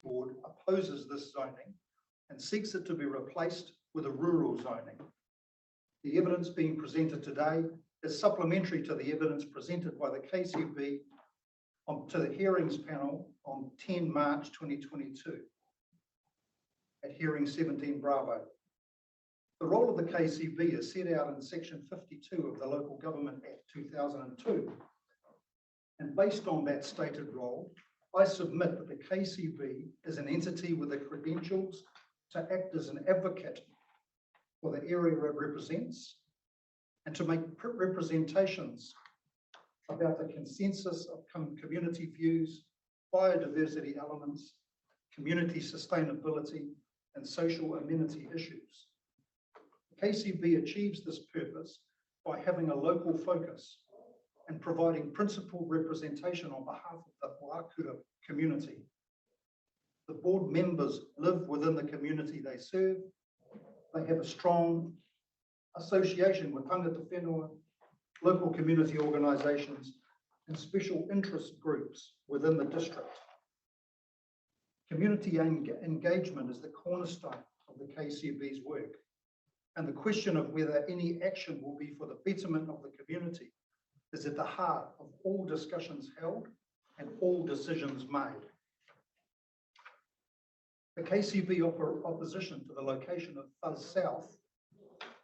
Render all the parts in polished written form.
Board opposes this zoning and seeks it to be replaced with a rural zoning. The evidence being presented today is supplementary to the evidence presented by the KCB to the hearings panel on 10 March 2022 at hearing 17 Bravo. The role of the KCB is set out in section 52 of the Local Government Act 2002. And based on that stated role, I submit that the KCB is an entity with the credentials to act as an advocate for the area it represents and to make representations about the consensus of community views, biodiversity elements, community sustainability, and social amenity issues. The KCB achieves this purpose by having a local focus and providing principal representation on behalf of the Wākura community. The board members live within the community they serve. They have a strong association with tangata whenua, local community organisations, and special interest groups within the district. Community engagement is the cornerstone of the KCB's work, and the question of whether any action will be for the betterment of the community is at the heart of all discussions held and all decisions made. The KCB opposition to the location of Fuzz South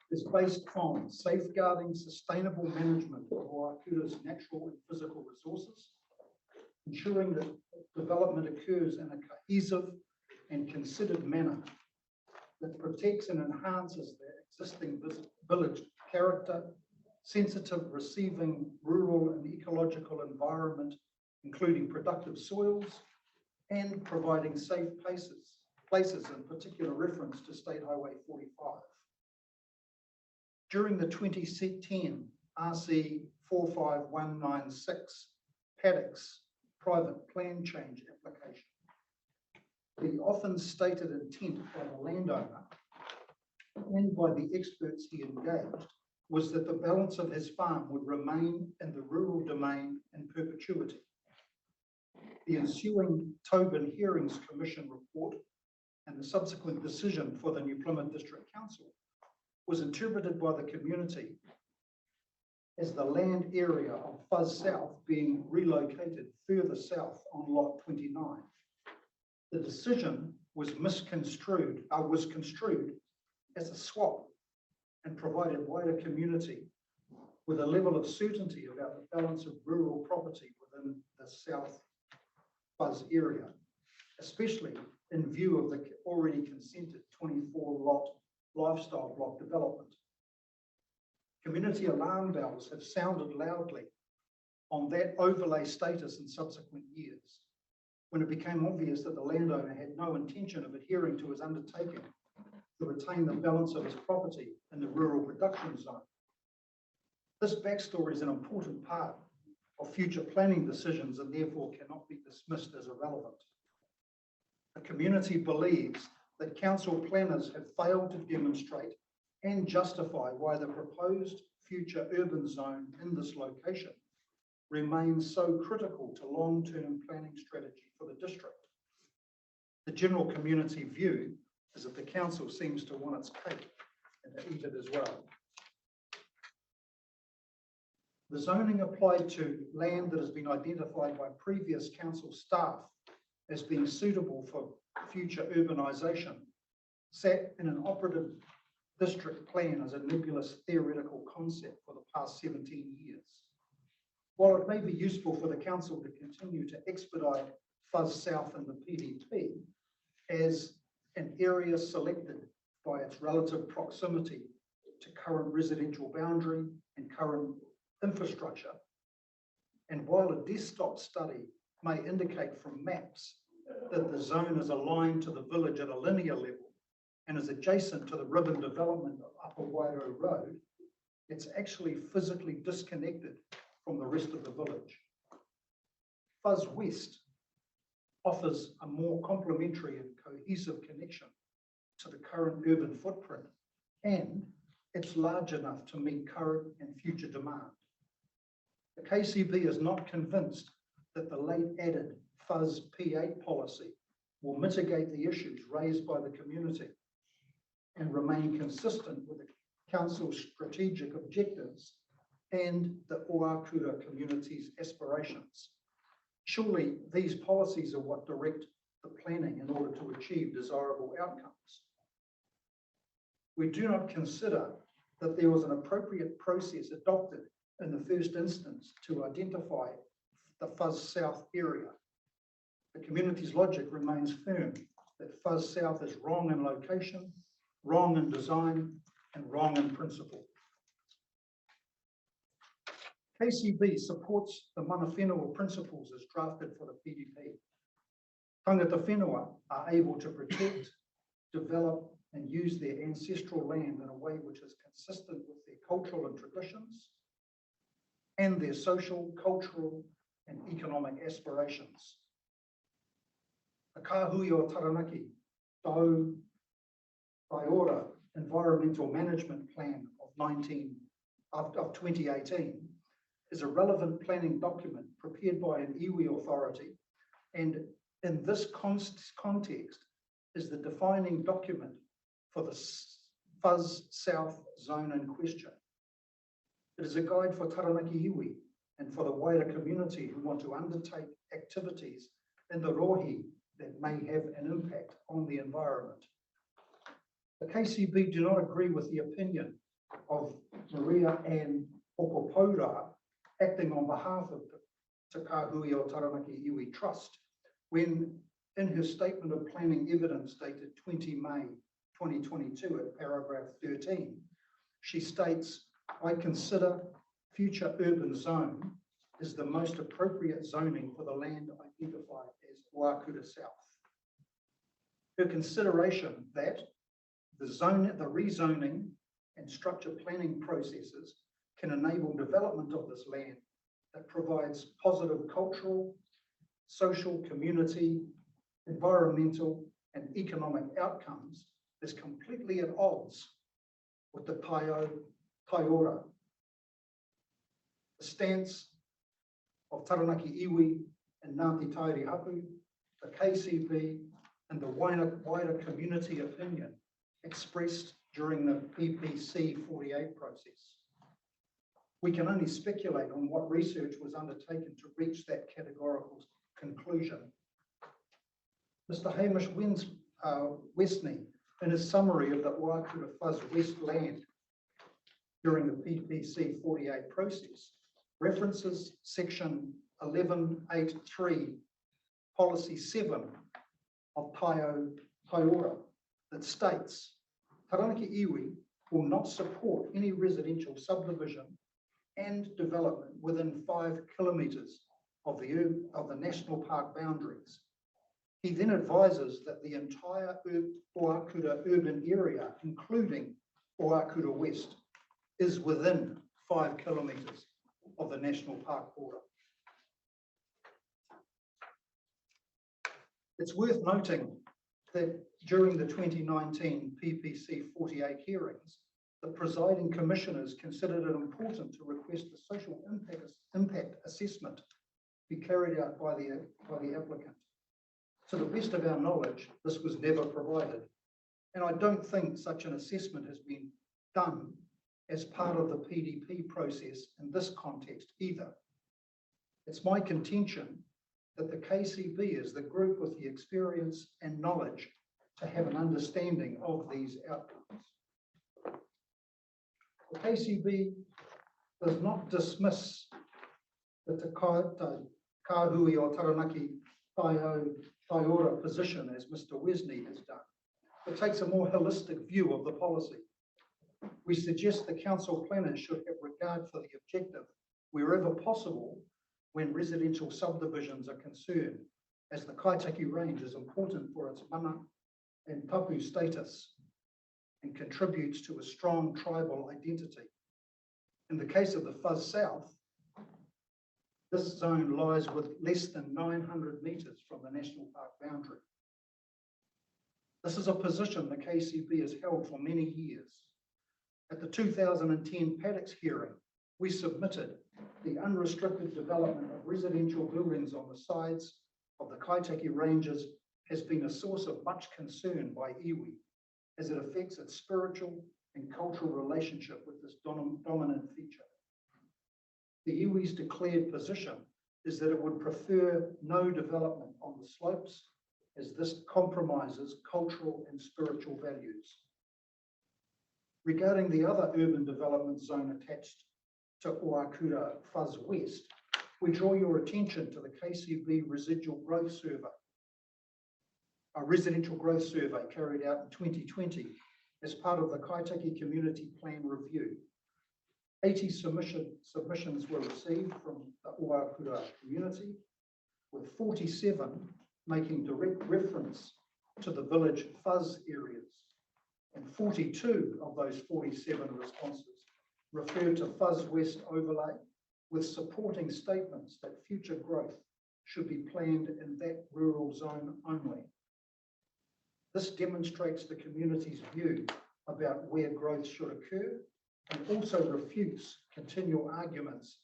is based on safeguarding sustainable management of Wākura's natural and physical resources, ensuring that development occurs in a cohesive and considered manner that protects and enhances the existing village character, sensitive receiving rural and ecological environment, including productive soils, and providing safe places, in particular reference to State Highway 45. During the 2010 RC 45196 Paddocks private plan change application, the often stated intent by the landowner and by the experts he engaged was that the balance of his farm would remain in the rural domain in perpetuity. The ensuing Tobin Hearings Commission report and the subsequent decision for the New Plymouth District Council was interpreted by the community as the land area of Fuzz South being relocated further south on Lot 29. The decision was construed as a swap and provided wider community with a level of certainty about the balance of rural property within the South Fuzz area, especially in view of the already consented 24-lot lifestyle block development. Community alarm bells have sounded loudly on that overlay status in subsequent years, when it became obvious that the landowner had no intention of adhering to his undertaking to retain the balance of his property in the rural production zone. This backstory is an important part of future planning decisions and therefore cannot be dismissed as irrelevant. The community believes that council planners have failed to demonstrate and justify why the proposed future urban zone in this location remains so critical to long-term planning strategy for the district. The general community view is that the council seems to want its cake and to eat it as well. The zoning applied to land that has been identified by previous council staff as being suitable for future urbanisation sat in an operative district plan as a nebulous theoretical concept for the past 17 years. While it may be useful for the council to continue to expedite Fuzz South and the PDP as an area selected by its relative proximity to current residential boundary and current infrastructure, and while a desktop study may indicate from maps that the zone is aligned to the village at a linear level and is adjacent to the ribbon development of Upper Wairau Road, it's actually physically disconnected from the rest of the village. Fuzz West offers a more complementary and cohesive connection to the current urban footprint, and it's large enough to meet current and future demand. The KCB is not convinced that the late added Fuzz P8 policy will mitigate the issues raised by the community and remain consistent with the Council's strategic objectives and the Oakura community's aspirations. Surely these policies are what direct the planning in order to achieve desirable outcomes. We do not consider that there was an appropriate process adopted in the first instance to identify the Fuzz South area. The community's logic remains firm that Fuzz South is wrong in location, wrong in design, and wrong in principle. KCB supports the mana whenua principles as drafted for the PDP. Tangata whenua are able to protect, develop, and use their ancestral land in a way which is consistent with their cultural and traditions and their social, cultural, and economic aspirations. The Kāhui o Taranaki Tau Whaiora Environmental Management Plan of 2018 is a relevant planning document prepared by an iwi authority, and in this context is the defining document for the Fuzz South zone in question. It is a guide for Taranaki iwi and for the wider community who want to undertake activities in the rohi that may have an impact on the environment. The KCB do not agree with the opinion of Maria Ann Okopora, acting on behalf of the Te Kāhui o Taranaki Iwi Trust, when in her statement of planning evidence dated 20 May 2022 at paragraph 13, she states, "I consider future urban zone is the most appropriate zoning for the land identified as Oakura South." Her consideration that the rezoning and structure planning processes can enable development of this land that provides positive cultural, social, community, environmental, and economic outcomes is completely at odds with the Taiora. The stance of Taranaki Iwi and Ngāti Tairihapu, the KCB, and the wider community opinion expressed during the PPC 48 process. We can only speculate on what research was undertaken to reach that categorical conclusion. Mr. Hamish Westney, in his summary of the Oakura Fuzz West land during the PPC 48 process, references section 1183, policy 7 of Taiora that states, Taranaki Iwi will not support any residential subdivision and development within 5 kilometres of the national park boundaries. He then advises that the entire Oakura urban area, including Oakura West, is within 5 kilometres of the national park border. It's worth noting that during the 2019 PPC 48 hearings, the presiding commissioners considered it important to request a social impact assessment be carried out by the applicant. To the best of our knowledge, this was never provided. And I don't think such an assessment has been done as part of the PDP process in this context either. It's my contention that the KCB is the group with the experience and knowledge to have an understanding of these outcomes. The KCB does not dismiss the Te Kāhui o Taranaki Taiora position as Mr. Wesney has done, but takes a more holistic view of the policy. We suggest the council planners should have regard for the objective wherever possible when residential subdivisions are concerned, as the Kaitaki Range is important for its mana and tapu status and contributes to a strong tribal identity. In the case of the Fuzz South, this zone lies with less than 900 metres from the national park boundary. This is a position the KCB has held for many years. At the 2010 Paddocks hearing, we submitted the unrestricted development of residential buildings on the sides of the Kaitaki Ranges has been a source of much concern by iwi, as it affects its spiritual and cultural relationship with this dominant feature. The iwi's declared position is that it would prefer no development on the slopes, as this compromises cultural and spiritual values. Regarding the other urban development zone attached to Oakura Fuzz West, we draw your attention to the KCB residual growth survey, a residential growth survey carried out in 2020 as part of the Kaitaki Community Plan Review. 80 submissions were received from the Oakura community, with 47 making direct reference to the village fuzz areas, and 42 of those 47 responses refer to Fuzz West overlay, with supporting statements that future growth should be planned in that rural zone only. This demonstrates the community's view about where growth should occur, and also refutes continual arguments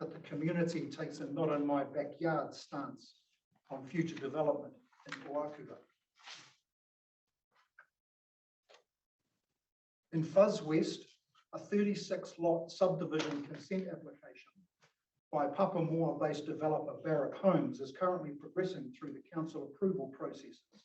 that the community takes a not in my backyard stance on future development in Oakura. In Fuzz West, a 36-lot subdivision consent application by Papamoa-based developer Barrack Homes is currently progressing through the council approval processes.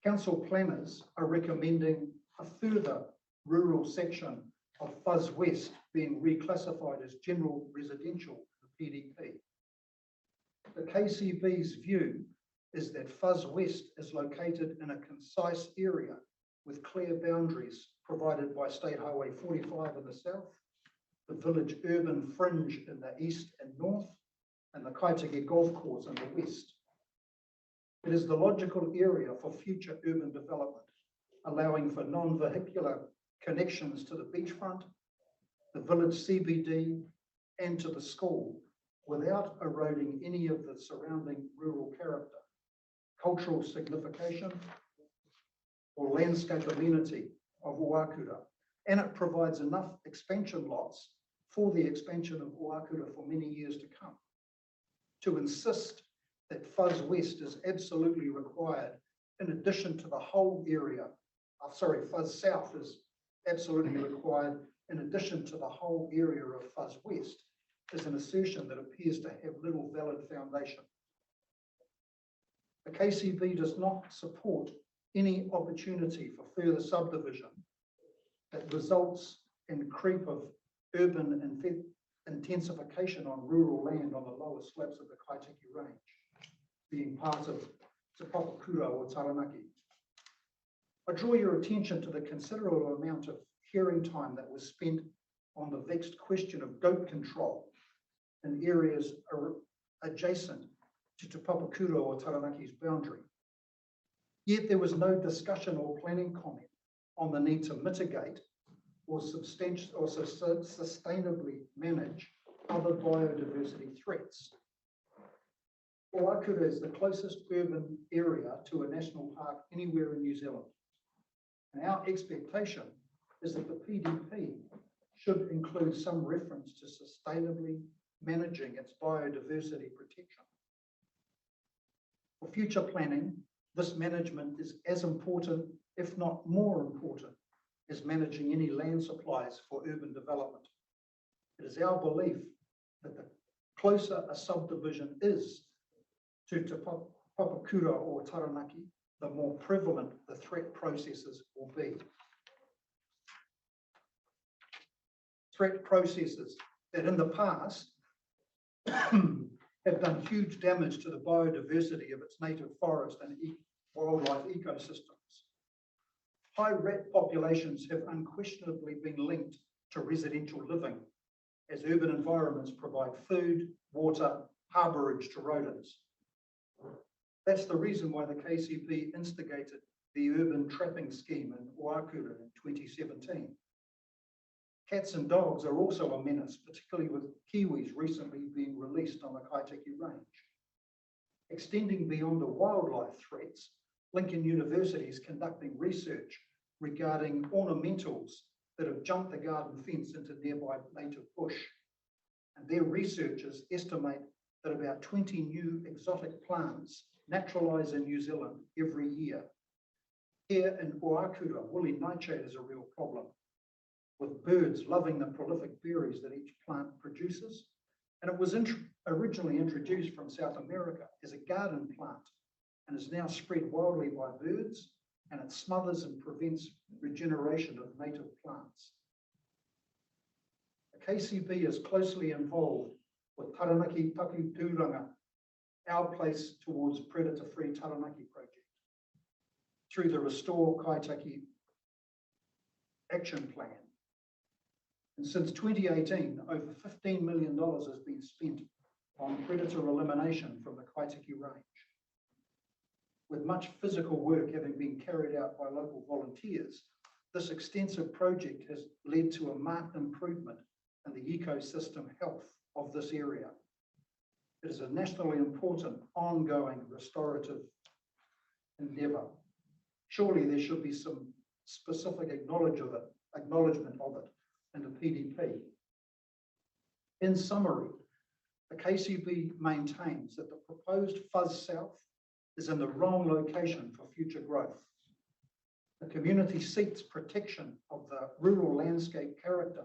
Council planners are recommending a further rural section of Fuzz West being reclassified as general residential for the PDP. The KCB's view is that Fuzz West is located in a concise area with clear boundaries provided by State Highway 45 in the south, the village urban fringe in the east and north, and the Kaitaki Golf Course in the west. It is the logical area for future urban development, allowing for non-vehicular connections to the beachfront, the village CBD, and to the school, without eroding any of the surrounding rural character, cultural signification, or landscape amenity of Oakura. And it provides enough expansion lots for the expansion of Oakura for many years to come. To insist that Fuzz West is absolutely required in addition to the whole area, Fuzz South is absolutely required in addition to the whole area of Fuzz West, is an assertion that appears to have little valid foundation. The KCB does not support any opportunity for further subdivision that results in creep of urban intensification on rural land on the lower slopes of the Kaitaki Range, being part of Te Papakura or Taranaki. I draw your attention to the considerable amount of hearing time that was spent on the vexed question of goat control in areas adjacent to Te Papakura or Taranaki's boundary. Yet there was no discussion or planning comment on the need to mitigate or sustainably manage other biodiversity threats. Oakura is the closest urban area to a national park anywhere in New Zealand. And our expectation is that the PDP should include some reference to sustainably managing its biodiversity protection. For future planning, this management is as important, if not more important, as managing any land supplies for urban development. It is our belief that the closer a subdivision is to Te Papakura or Taranaki, the more prevalent the threat processes will be. Threat processes that in the past have done huge damage to the biodiversity of its native forest and wildlife ecosystems. High rat populations have unquestionably been linked to residential living, as urban environments provide food, water, harbourage to rodents. That's the reason why the KCB instigated the urban trapping scheme in Oakura in 2017. Cats and dogs are also a menace, particularly with kiwis recently being released on the Kaitaki Range. Extending beyond the wildlife threats, Lincoln University is conducting research regarding ornamentals that have jumped the garden fence into nearby native bush. And their researchers estimate that about 20 new exotic plants naturalise in New Zealand every year. Here in Oakura, woolly nightshade is a real problem, with birds loving the prolific berries that each plant produces. And it was originally introduced from South America as a garden plant and is now spread wildly by birds, and it smothers and prevents regeneration of native plants. The KCB is closely involved with Taranaki Taku Tūranga, our place towards predator-free Taranaki project, through the Restore Kaitaki Action Plan. And since 2018, over $15 million has been spent on predator elimination from the Kaitaki range. With much physical work having been carried out by local volunteers, this extensive project has led to a marked improvement in the ecosystem health of this area. It is a nationally important, ongoing restorative endeavour. Surely there should be some specific acknowledgement of it in the PDP. In summary, the KCB maintains that the proposed Fuzz South is in the wrong location for future growth. The community seeks protection of the rural landscape character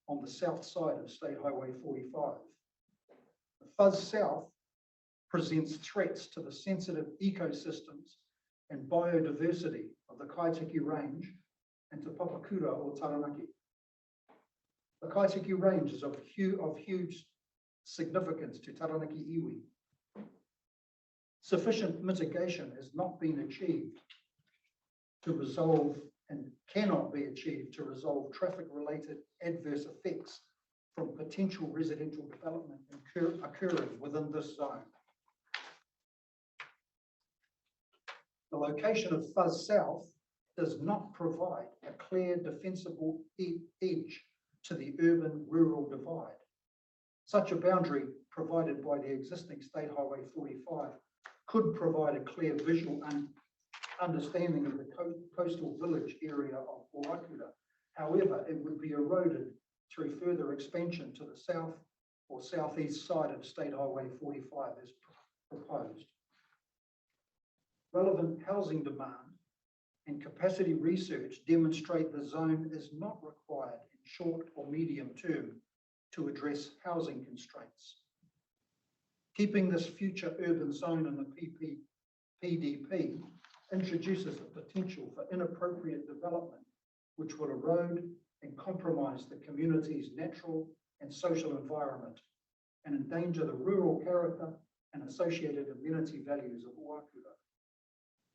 on the south side of State Highway 45. The Fuzz South presents threats to the sensitive ecosystems and biodiversity of the Kaitaki Range and to Papakura or Taranaki. The Kaitaki Range is of huge significance to Taranaki iwi. Sufficient mitigation has not been achieved to resolve and cannot be achieved to resolve traffic-related adverse effects from potential residential development occurring within this zone. The location of Fuzz South does not provide a clear defensible edge to the urban-rural divide. Such a boundary provided by the existing State Highway 45 could provide a clear visual understanding of the coastal village area of Oakura. However, it would be eroded through further expansion to the south or southeast side of State Highway 45 as proposed. Relevant housing demand and capacity research demonstrate the zone is not required in short or medium term to address housing constraints. Keeping this future urban zone in the PDP introduces the potential for inappropriate development, which will erode and compromise the community's natural and social environment and endanger the rural character and associated amenity values of Oakura.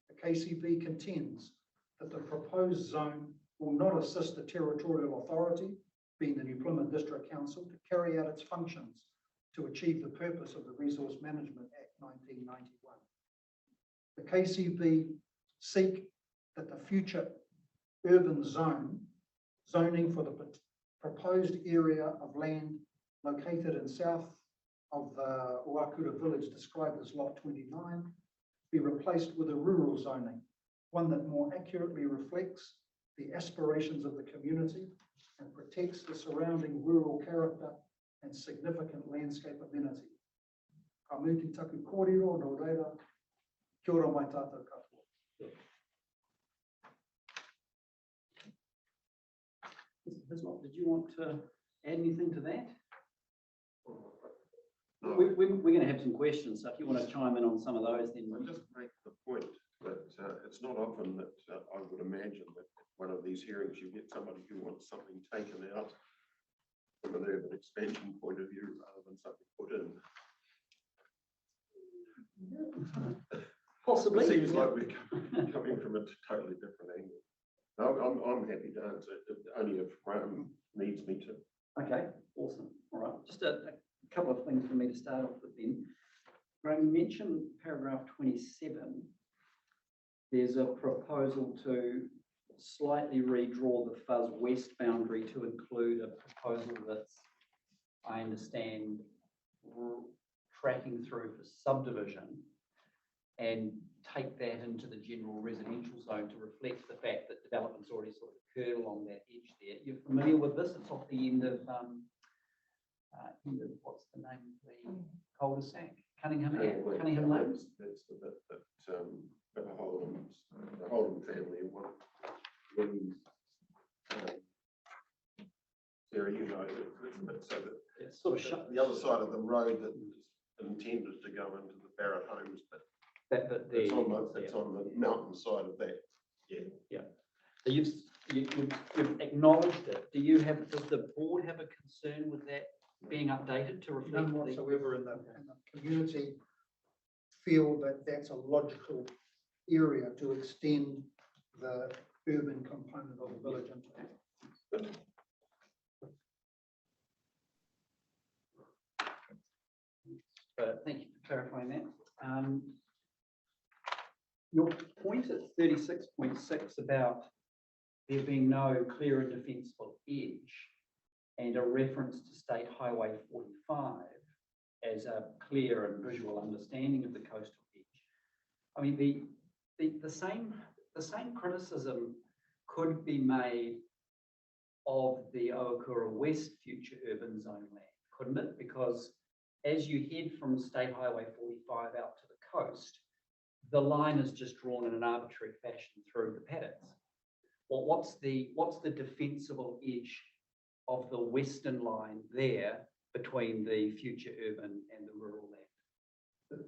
The KCB contends that the proposed zone will not assist the territorial authority, being the New Plymouth District Council, to carry out its functions to achieve the purpose of the Resource Management Act 1991. The KCB seek that the future urban zoning for the proposed area of land located in south of the Oakura village described as Lot 29 be replaced with a rural zoning, one that more accurately reflects the aspirations of the community and protects the surrounding rural character and significant landscape amenity. Ka muki taku kōrero no reira, kia ora mai tātou katoa. Did you want to add anything to that? No. We're going to have some questions, so if you want to chime in on some of those, then I'll just make the point that it's not often that I would imagine that one of these hearings you get somebody who wants something taken out from an urban expansion point of view rather than something put in. Possibly. It seems like we're coming from a totally different angle. No, I'm happy to answer it, only if Graham needs me to. Okay, awesome. All right, just a couple of things for me to start off with then. Graham, you mentioned paragraph 27. There's a proposal to slightly redraw the Fuzz West boundary to include a proposal that's, I understand, tracking through for subdivision and take that into the general residential zone to reflect the fact that development's already sort of occurred along that edge there. You're familiar with this? It's off the end of what's the name of the cul-de-sac, Cunningham That's Lane? the bit that, the Holden family want. Sarah, you know, so that It's sort of shut. the other side of the road that is intended to go into the Barrett homes, but That bit there. it's on the mountain side of that. Yeah. So you've acknowledged it. Does the board have a concern with that being updated to reflect? None whatsoever in the community feel that that's a logical area to extend the urban component of the village into. Thank you for clarifying that. Your point at 36.6 about there being no clear and defensible edge and a reference to State Highway 45 as a clear and visual understanding of the coastal edge. I mean, the same criticism could be made of the Ohakura West future urban zone land, couldn't it? Because as you head from State Highway 45 out to the coast, the line is just drawn in an arbitrary fashion through the paddocks. Well, what's the defensible edge of the western line there between the future urban and the rural land?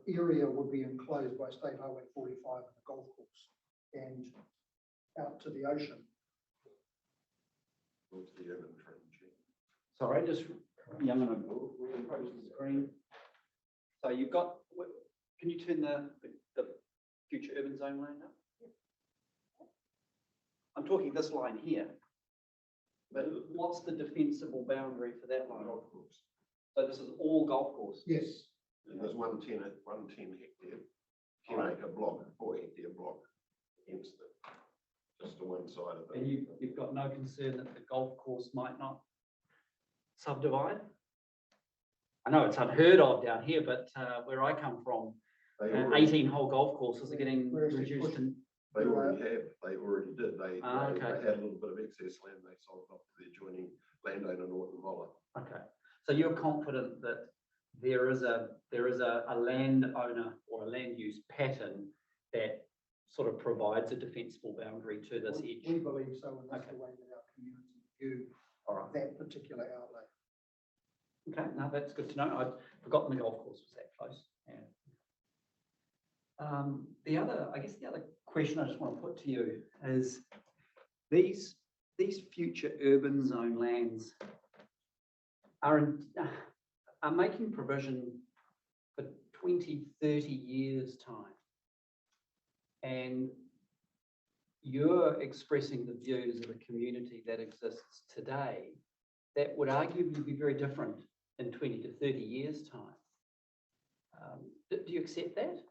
The area would be enclosed by State Highway 45 and the golf course and out to the ocean. What's the urban fringe? Sorry, I'm going to approach the screen. So you've got, can you turn the future urban zone line up? I'm talking this line here. But what's the defensible boundary for that line? Golf course. So this is all golf course? Yes. And there's 110 hectare, 10-acre block, 4-hectare block against it, just to one side of it. And you've got no concern that the golf course might not subdivide? I know it's unheard of down here, but where I come from, 18-hole golf courses are getting reduced. They already did. They okay. had a little bit of excess land. They sold off to the adjoining landowner, Norton Moller. Okay, so you're confident that there is a landowner or a land use pattern that sort of provides a defensible boundary to this edge? We believe so, and that's the way that our community view that particular outlay. Okay, no, that's good to know. I'd forgotten the golf course was that close. Yeah. The other question I just want to put to you is these future urban zone lands are making provision for 20, 30 years time. And you're expressing the views of a community that exists today that would arguably be very different in 20 to 30 years time. Do you accept that?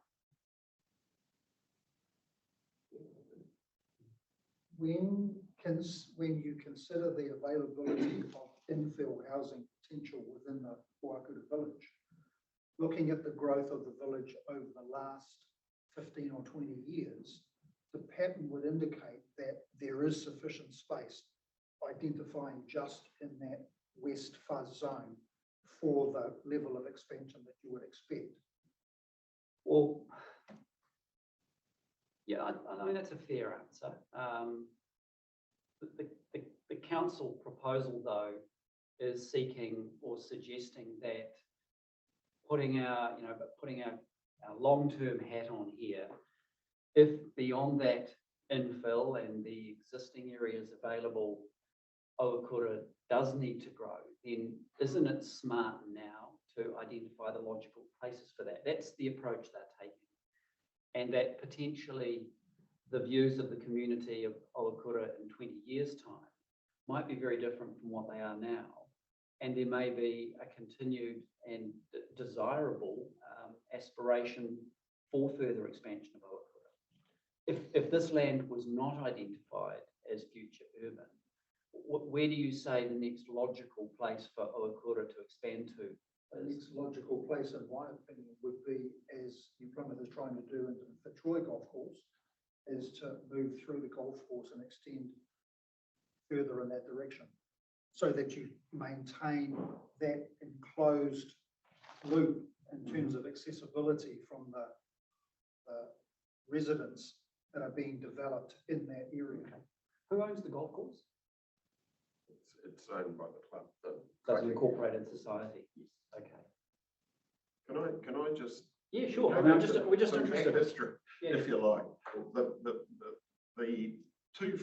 When you consider the availability of infill housing potential within the Ohakura village, looking at the growth of the village over the last 15 or 20 years, the pattern would indicate that there is sufficient space identifying just in that west fuzz zone for the level of expansion that you would expect. Well, yeah, I mean, that's a fair answer. The council proposal, though, is seeking or suggesting that putting our long-term hat on here, if beyond that infill and the existing areas available, Ohakura does need to grow, then isn't it smart now to identify the logical places for that? That's the approach they're taking. And that potentially the views of the community of Ohakura in 20 years' time might be very different from what they are now. And there may be a continued and desirable aspiration for further expansion of Ohakura. If this land was not identified as future urban, where do you say the next logical place for Ohakura to expand to? The next logical place, in my opinion, would be, as New Plymouth is trying to do into the Fitzroy Golf Course, is to move through the golf course and extend further in that direction, so that you maintain that enclosed loop in terms of accessibility from the residents that are being developed in that area. Who owns the golf course? It's owned by the club. So it's an incorporated society. Yes. Okay. Can I just? Yeah, sure. I mean, we're just some interested. history, Yeah. if you like. The two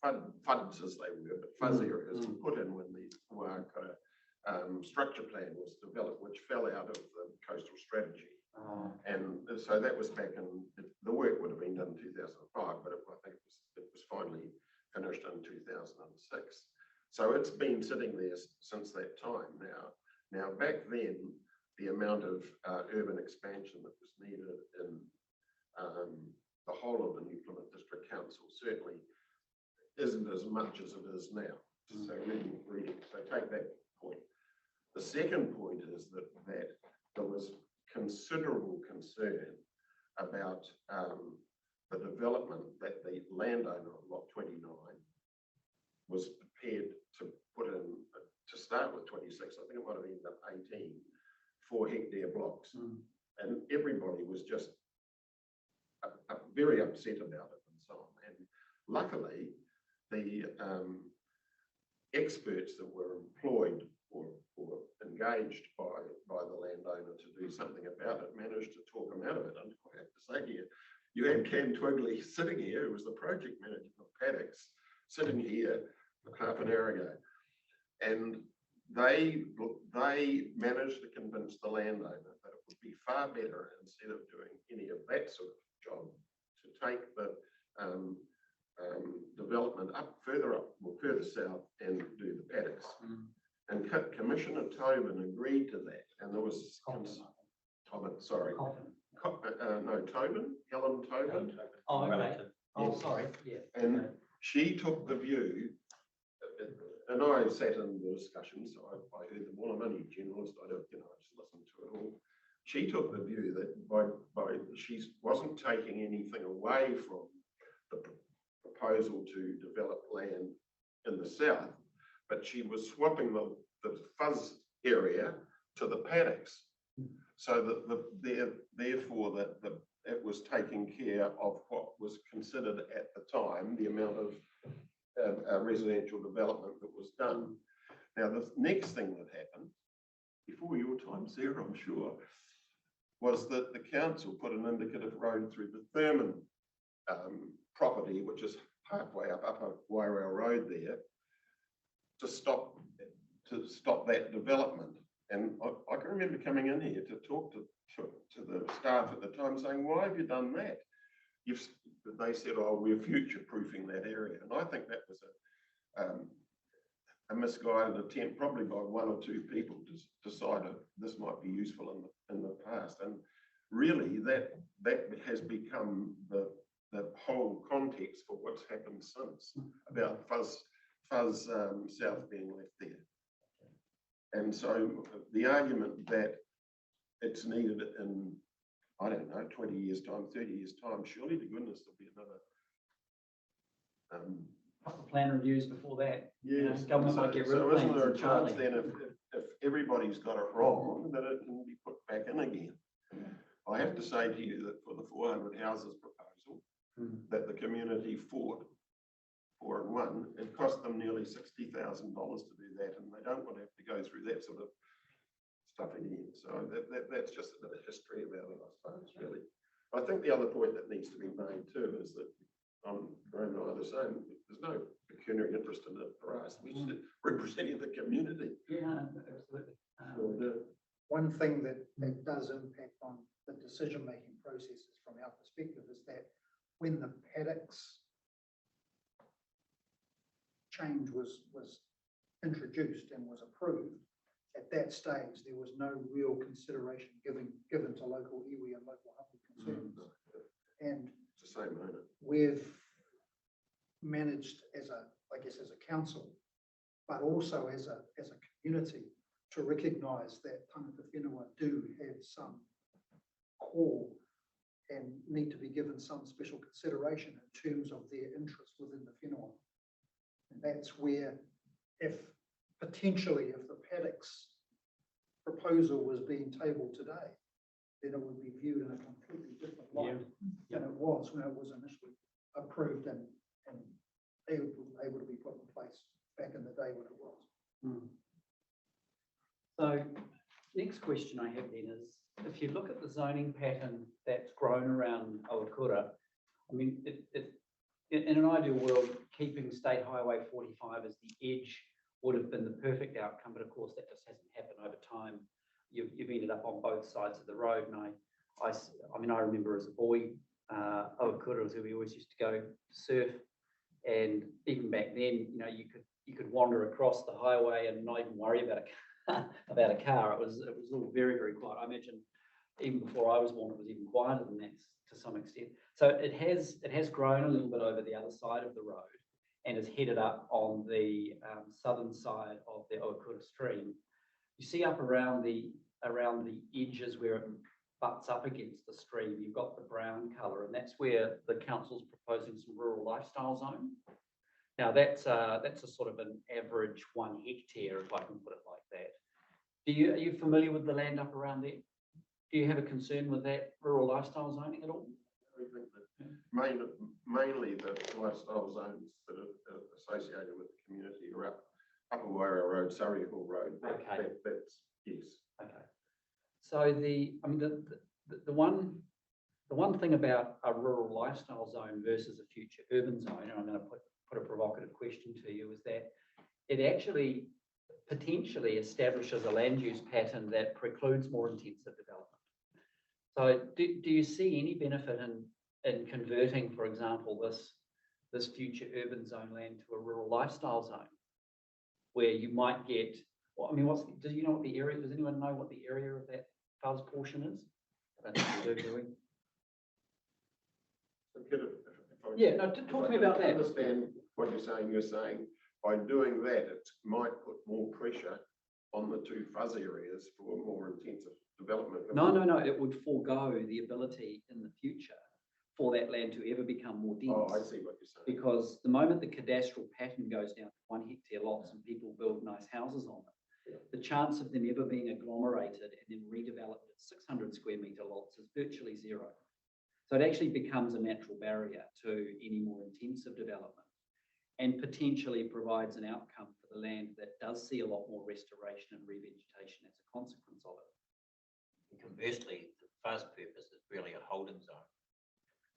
FUDs as they were, but fuzz areas were put in when the Waiaka structure plan was developed, which fell out of the coastal strategy. And so that was back in, the work would have been done in 2005, but I think it was finally finished in 2006. So it's been sitting there since that time now. Now back then, the amount of urban expansion that was needed in the whole of the New Plymouth District Council certainly isn't as much as it is now. So so take that point. The second point is that there was considerable concern about the development that the landowner of Lot 29 was prepared to put in, to start with 26, I think it might have ended up 18, 4-hectare blocks. And everybody was just very upset about it and so on. And luckily, the experts that were employed or engaged by the landowner to do something about it managed to talk him out of it. And I have to say here, you had Cam Twigley sitting here, who was the project manager of Paddocks, sitting here half an hour ago. And they managed to convince the landowner that it would be far better, instead of doing any of that sort of job, to take the development further south and do the paddocks. And Commissioner Tobin agreed to that. And there was Tobin, sorry. No, Tobin, Helen Tobin. Oh, okay. Oh, Yes. sorry. Yeah. And she took the view, and I sat in the discussions, so I heard them all. I'm only a journalist, I don't, I just listen to it all. She took the view that she wasn't taking anything away from the proposal to develop land in the south, but she was swapping the fuzz area to the paddocks, so that therefore it was taking care of what was considered at the time the amount of residential development that was done. Now, the next thing that happened, before your time, Sarah, I'm sure, was that the council put an indicative road through the Thurman property, which is halfway up Upper Wairau Road there, to stop that development. And I can remember coming in here to talk to the staff at the time, saying, "Why have you done that?" They said, "Oh, we're future-proofing that area." And I think that was a misguided attempt, probably by one or two people, to decide this might be useful in the past. And really, that has become the whole context for what's happened since, about fuzz south being left there. And so the argument that it's needed in, I don't know, 20 years time, 30 years time, surely to goodness there'll be another couple of plan reviews before that. yes. Government might get rid of so isn't plans there a entirely. chance then, if everybody's got it wrong, that it can be put back in again? I have to say to you that for the 400 houses proposal that the community fought 4 and 1, it cost them nearly $60,000 to do that, and they don't want to have to go through that sort of stuff again. So that's just a bit of history about it, I suppose, really. I think the other point that needs to be made too is that Graham and I are the same. There's no pecuniary interest in it for us. We should representing the community. Yeah, absolutely. One thing that does impact on the decision-making processes from our perspective is that when the paddocks change was introduced and was approved, at that stage there was no real consideration given to local iwi and local hapu concerns. And it's the same owner. We've managed as a council, but also as a community, to recognise that tangata whenua do have some core and need to be given some special consideration in terms of their interest within the whenua. And that's where, if the paddocks proposal was being tabled today, then it would be viewed in a completely different light than it was when it was initially approved and able to be put in place back in the day when it was. So next question I have then is, if you look at the zoning pattern that's grown around Owakura, I mean, in an ideal world, keeping State Highway 45 as the edge would have been the perfect outcome, but of course that just hasn't happened over time. You've ended up on both sides of the road, and I mean, I remember as a boy, Owakura was where we always used to go surf, and even back then, you know, you could wander across the highway and not even worry about a car. It was all very, very quiet. I imagine even before I was born, it was even quieter than that to some extent. So it has grown a little bit over the other side of the road and is headed up on the southern side of the Owakura stream. You see up around the edges where it butts up against the stream, you've got the brown colour, and that's where the council's proposing some rural lifestyle zone. Now that's a sort of an average 1 hectare, if I can put it like that. Are you familiar with the land up around there? Do you have a concern with that rural lifestyle zoning at all? I think that mainly the lifestyle zones that are associated with the community are up Upper Wairau Road, Surrey Hill Road. Okay. That's yes. Okay. So the one thing about a rural lifestyle zone versus a future urban zone, and I'm going to put a provocative question to you, is that it actually potentially establishes a land use pattern that precludes more intensive development. So do you see any benefit in converting, for example, this future urban zone land to a rural lifestyle zone, where you might get, well, I mean, does anyone know what the area of that fuzz portion is? I don't think we do we? Yeah, no, talk to me about that. I understand what you're saying. You're saying by doing that, it might put more pressure on the two fuzz areas for more intensive development. No. It would forego the ability in the future for that land to ever become more dense. Oh, I see what you're saying. Because the moment the cadastral pattern goes down to 1 hectare lots and people build nice houses on them, the chance of them ever being agglomerated and then redeveloped at 600 square metre lots is virtually zero. So it actually becomes a natural barrier to any more intensive development, and potentially provides an outcome for the land that does see a lot more restoration and revegetation as a consequence of it. And conversely, the fuzz purpose is really a holding zone.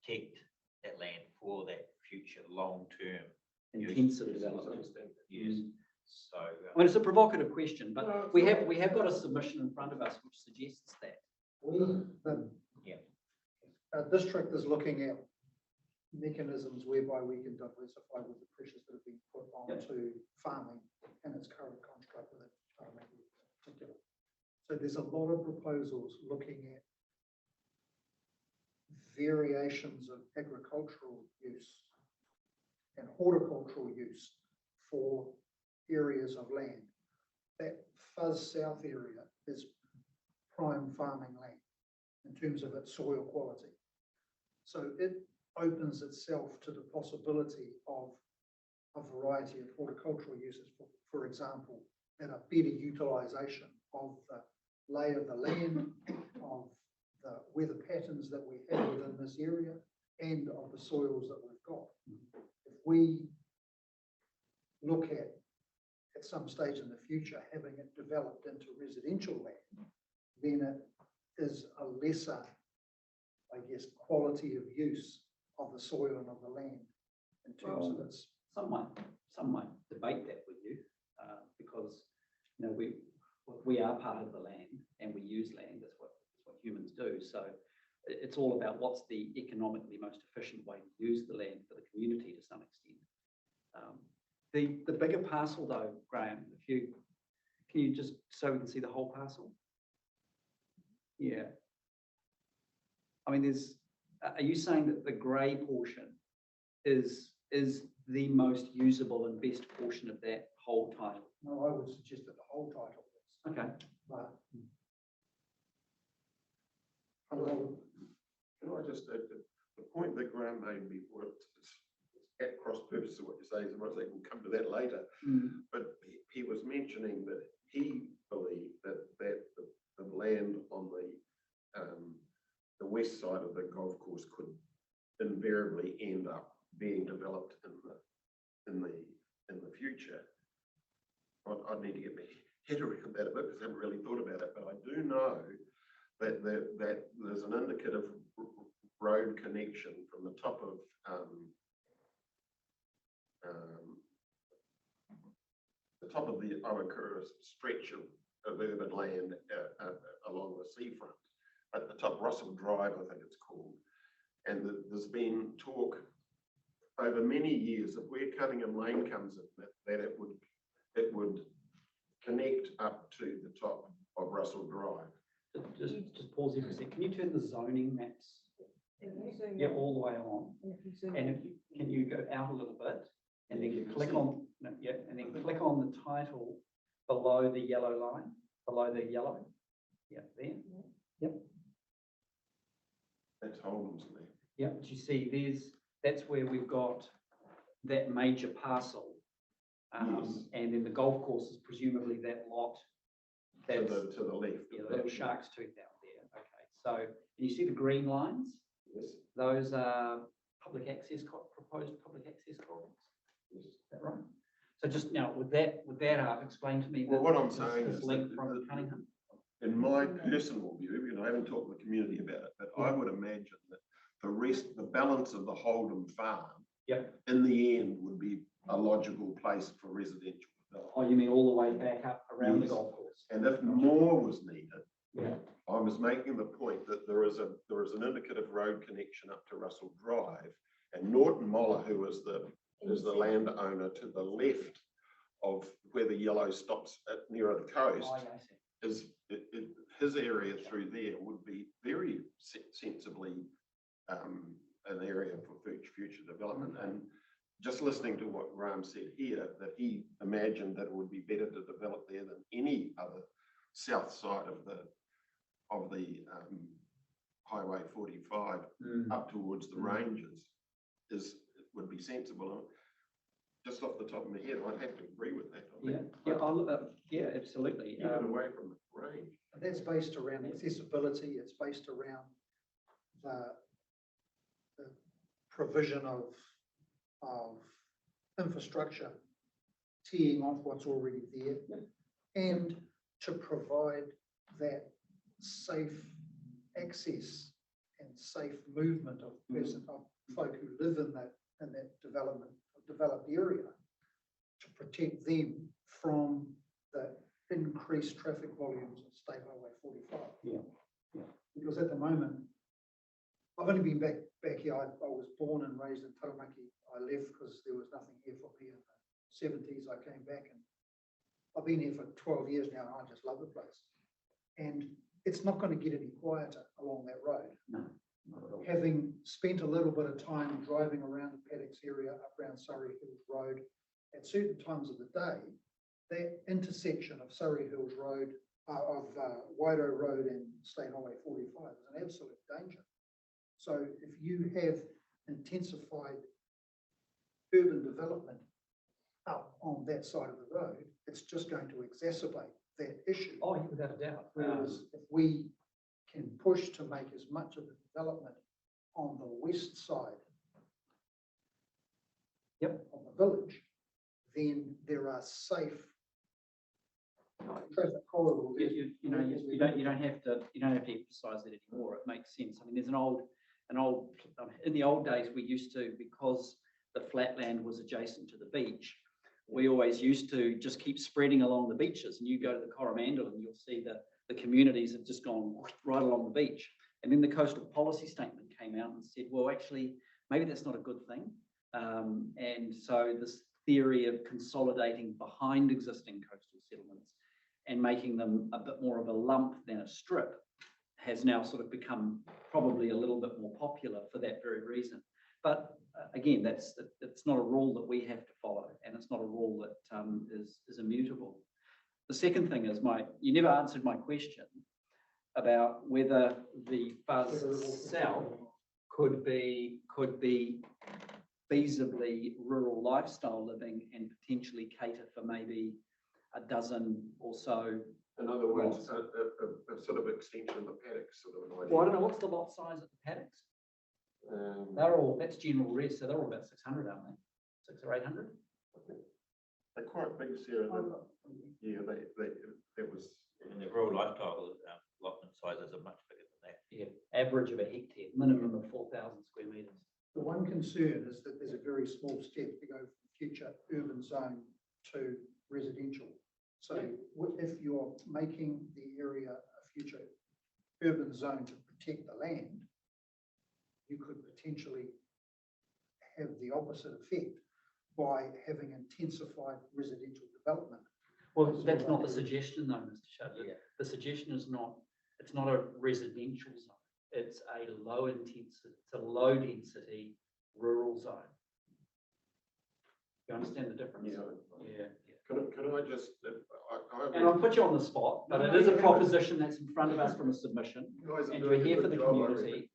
Protect that land for that future long-term Intensive development. use. So I mean, it's a provocative question, but we have got a submission in front of us which suggests that. Our district is looking at mechanisms whereby we can diversify with the pressures that have been put onto farming and its current construct within Taranaki in particular. So there's a lot of proposals looking at variations of agricultural use and horticultural use for areas of land. That fuzz south area is prime farming land in terms of its soil quality. So it opens itself to the possibility of a variety of horticultural uses, for example, and a better utilisation of the lay of the land, of the weather patterns that we have within this area, and of the soils that we've got. If we look at some stage in the future having it developed into residential land, then it is a lesser, I guess, quality of use of the soil and of the land in terms of its. Some might debate that with you, because you know we are part of the land and we use land. That's what humans do. So it's all about what's the economically most efficient way to use the land for the community to some extent. The bigger parcel though, Graham, can you just, so we can see the whole parcel? Yeah. I mean, are you saying that the grey portion is the most usable and best portion of that whole title? No, I would suggest that the whole title is. Okay. But Can I just add that the point that Graham made before, it's at cross purposes of what you're saying, so much they can come to that later. But he was mentioning that he believed that the land on the west side of the golf course could invariably end up being developed in the future. I'd need to get my head around that a bit because I haven't really thought about it, but I do know that there's an indicative road connection from the top of the Awakura stretch of urban land along the seafront, at the top, Russell Drive, I think it's called. And there's been talk over many years of where Cunningham Lane comes in, that it would connect up to the top of Russell Drive. Just pause here for a second. Can you turn the zoning maps? Yeah, all the way on. And if you, can you go out a little bit and then click on, no, yeah, and then click on the title below the yellow line, below the yellow. Yeah, there. Yep. That's Holden's there. Yep, but you see that's where we've got that major parcel. Yes. And then the golf course is presumably that lot. To the left. Yeah, the little shark's tooth out there. Okay, so you see the green lines? Yes. Those are public access, proposed public access corridors. Yes. Is that right? So just now, with that explain to me. Well, what I'm saying this is link that from Cunningham. in my personal view, I haven't talked to the community about it, but I would imagine that the balance of the Holden farm, in the end, would be a logical place for residential development. Oh, you mean all the way back up around the golf course? And if more was needed, Yeah. I was making the point that there is an indicative road connection up to Russell Drive, and Norton Moller, who is the landowner to the left of where the yellow stops nearer the coast, Oh, yeah, I see. his area through there would be very sensibly an area for future development. And just listening to what Graham said here, that he imagined that it would be better to develop there than any other south side of the Highway 45 up towards the ranges, would be sensible. Just off the top of my head, I'd have to agree with that. Yeah, absolutely. Even away from the range. And that's based around accessibility, it's based around the provision of infrastructure, teeing off what's already there, and to provide that safe access and safe movement of folk who live in that developed area, to protect them from the increased traffic volumes of State Highway 45. Yeah. Because at the moment, I've only been back here. I was born and raised in Taramaki. I left because there was nothing here for me in the 70s. I came back and I've been here for 12 years now, and I just love the place. And it's not going to get any quieter along that road. No, not at all. Having spent a little bit of time driving around the paddocks area, up around Surrey Hills Road, at certain times of the day, that intersection of Surrey Hills Road, Waido Road and State Highway 45 is an absolute danger. So if you have intensified urban development up on that side of the road, it's just going to exacerbate that issue. Oh, without a doubt. Whereas if we can push to make as much of the development on the west side of the village, then there are safe traffic corridors. You don't have to emphasize it anymore. It makes sense. I mean, there's in the old days, we used to, because the flatland was adjacent to the beach, we always used to just keep spreading along the beaches. And you go to the Coromandel and you'll see the communities have just gone right along the beach. And then the coastal policy statement came out and said, well, actually, maybe that's not a good thing. And so this theory of consolidating behind existing coastal settlements and making them a bit more of a lump than a strip has now sort of become probably a little bit more popular for that very reason. But again, it's not a rule that we have to follow, and it's not a rule that is immutable. The second thing is you never answered my question about whether the far south could be feasibly rural lifestyle living and potentially cater for maybe a dozen or so. In other words, Lots. a sort of extension of the paddocks, sort of an idea. Well, I don't know, what's the lot size at the paddocks? That's general res, so they're all about 600, aren't they? 600 or 800? They're quite big, Sarah. Yeah, that was. And the rural lifestyle allotment sizes are much bigger than that. Yeah, average of a hectare, minimum of 4,000 square metres. The one concern is that there's a very small step to go from future urban zone to residential. So if you're making the area a future urban zone to protect the land, you could potentially have the opposite effect by having intensified residential development. Well, that's not the suggestion though, Mr. Shudley. Yeah. The suggestion is not, it's not a residential zone. It's a low intensity, it's a low density rural zone. You understand the difference? Yeah. Can I just, And I'll put you on the spot, but it is a proposition that's in front of us from a submission, and you're here for the community.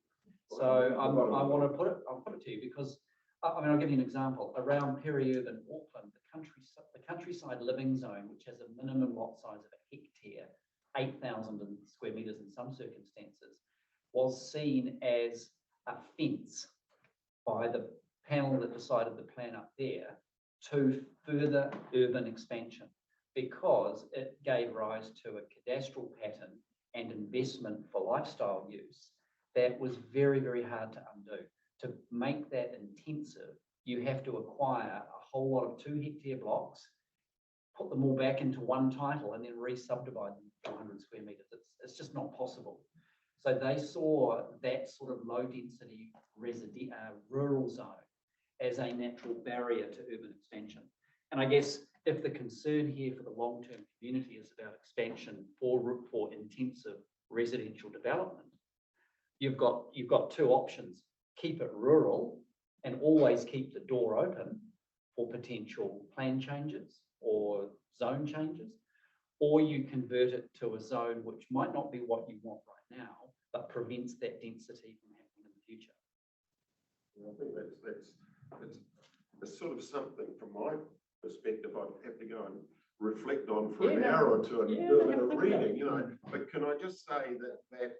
So I'll put it to you because, I mean, I'll give you an example. Around peri-urban Auckland, the countryside living zone, which has a minimum lot size of a hectare, 8,000 square metres in some circumstances, was seen as a fence by the panel that decided the plan up there to further urban expansion, because it gave rise to a cadastral pattern and investment for lifestyle use that was very, very hard to undo. To make that intensive, you have to acquire a whole lot of 2 hectare blocks, put them all back into one title, and then re-subdivide them to 100 square metres. It's just not possible. So they saw that sort of low density rural zone as a natural barrier to urban expansion. And I guess if the concern here for the long-term community is about expansion for intensive residential development, you've got 2 options. Keep it rural and always keep the door open for potential plan changes or zone changes, or you convert it to a zone which might not be what you want right now, but prevents that density from happening in the future. I think that's sort of something from my perspective I'd have to go and reflect on for an hour or two and do a bit of reading, you know. But can I just say that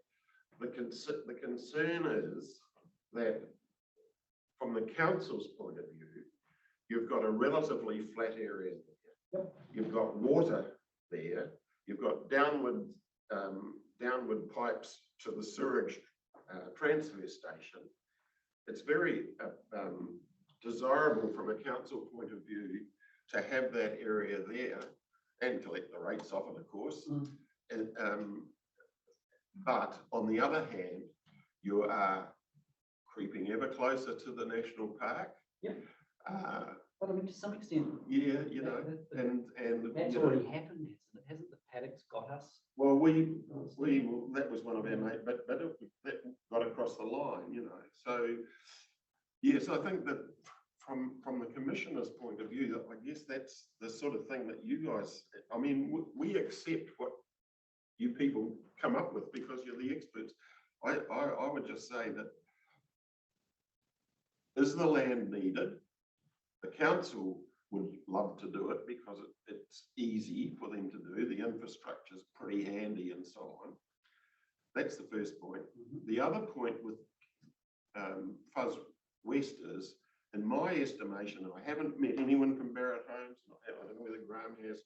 the concern is that from the council's point of view, you've got a relatively flat area there. You've got water there. You've got downward pipes to the sewage transfer station. It's very desirable from a council point of view to have that area there and collect the rates off it, of course. And, but on the other hand, you are creeping ever closer to the national park. But I mean, to some extent, yeah, you know, and that's already happened, hasn't it? Hasn't the paddocks got us? Well, that was one of our mates, but that got across the line, you know. So yes, I think that from the commissioner's point of view, I guess that's the sort of thing that you guys, I mean, we accept what you people come up with because you're the experts. I would just say that, is the land needed? The council would love to do it because it's easy for them to do. The infrastructure is pretty handy and so on. That's the first point. The other point with Fuzz West is, in my estimation, and I haven't met anyone from Barrett Homes, I don't know whether Graham has,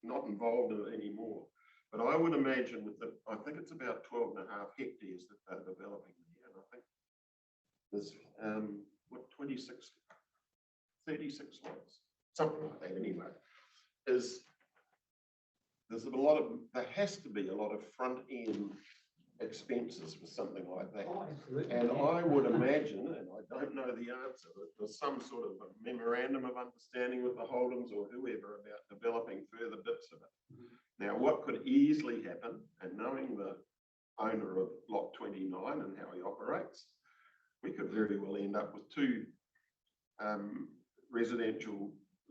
not involved in it anymore, but I would imagine with I think it's about 12.5 hectares that they're developing there. And I think there's 36 lots, something like that anyway, there has to be a lot of front end expenses for something like that. Oh, absolutely. And I would imagine, and I don't know the answer, that there's some sort of a memorandum of understanding with the Holdens or whoever about developing further bits of it. Now, what could easily happen, and knowing the owner of Lot 29 and how he operates, we could very well end up with 2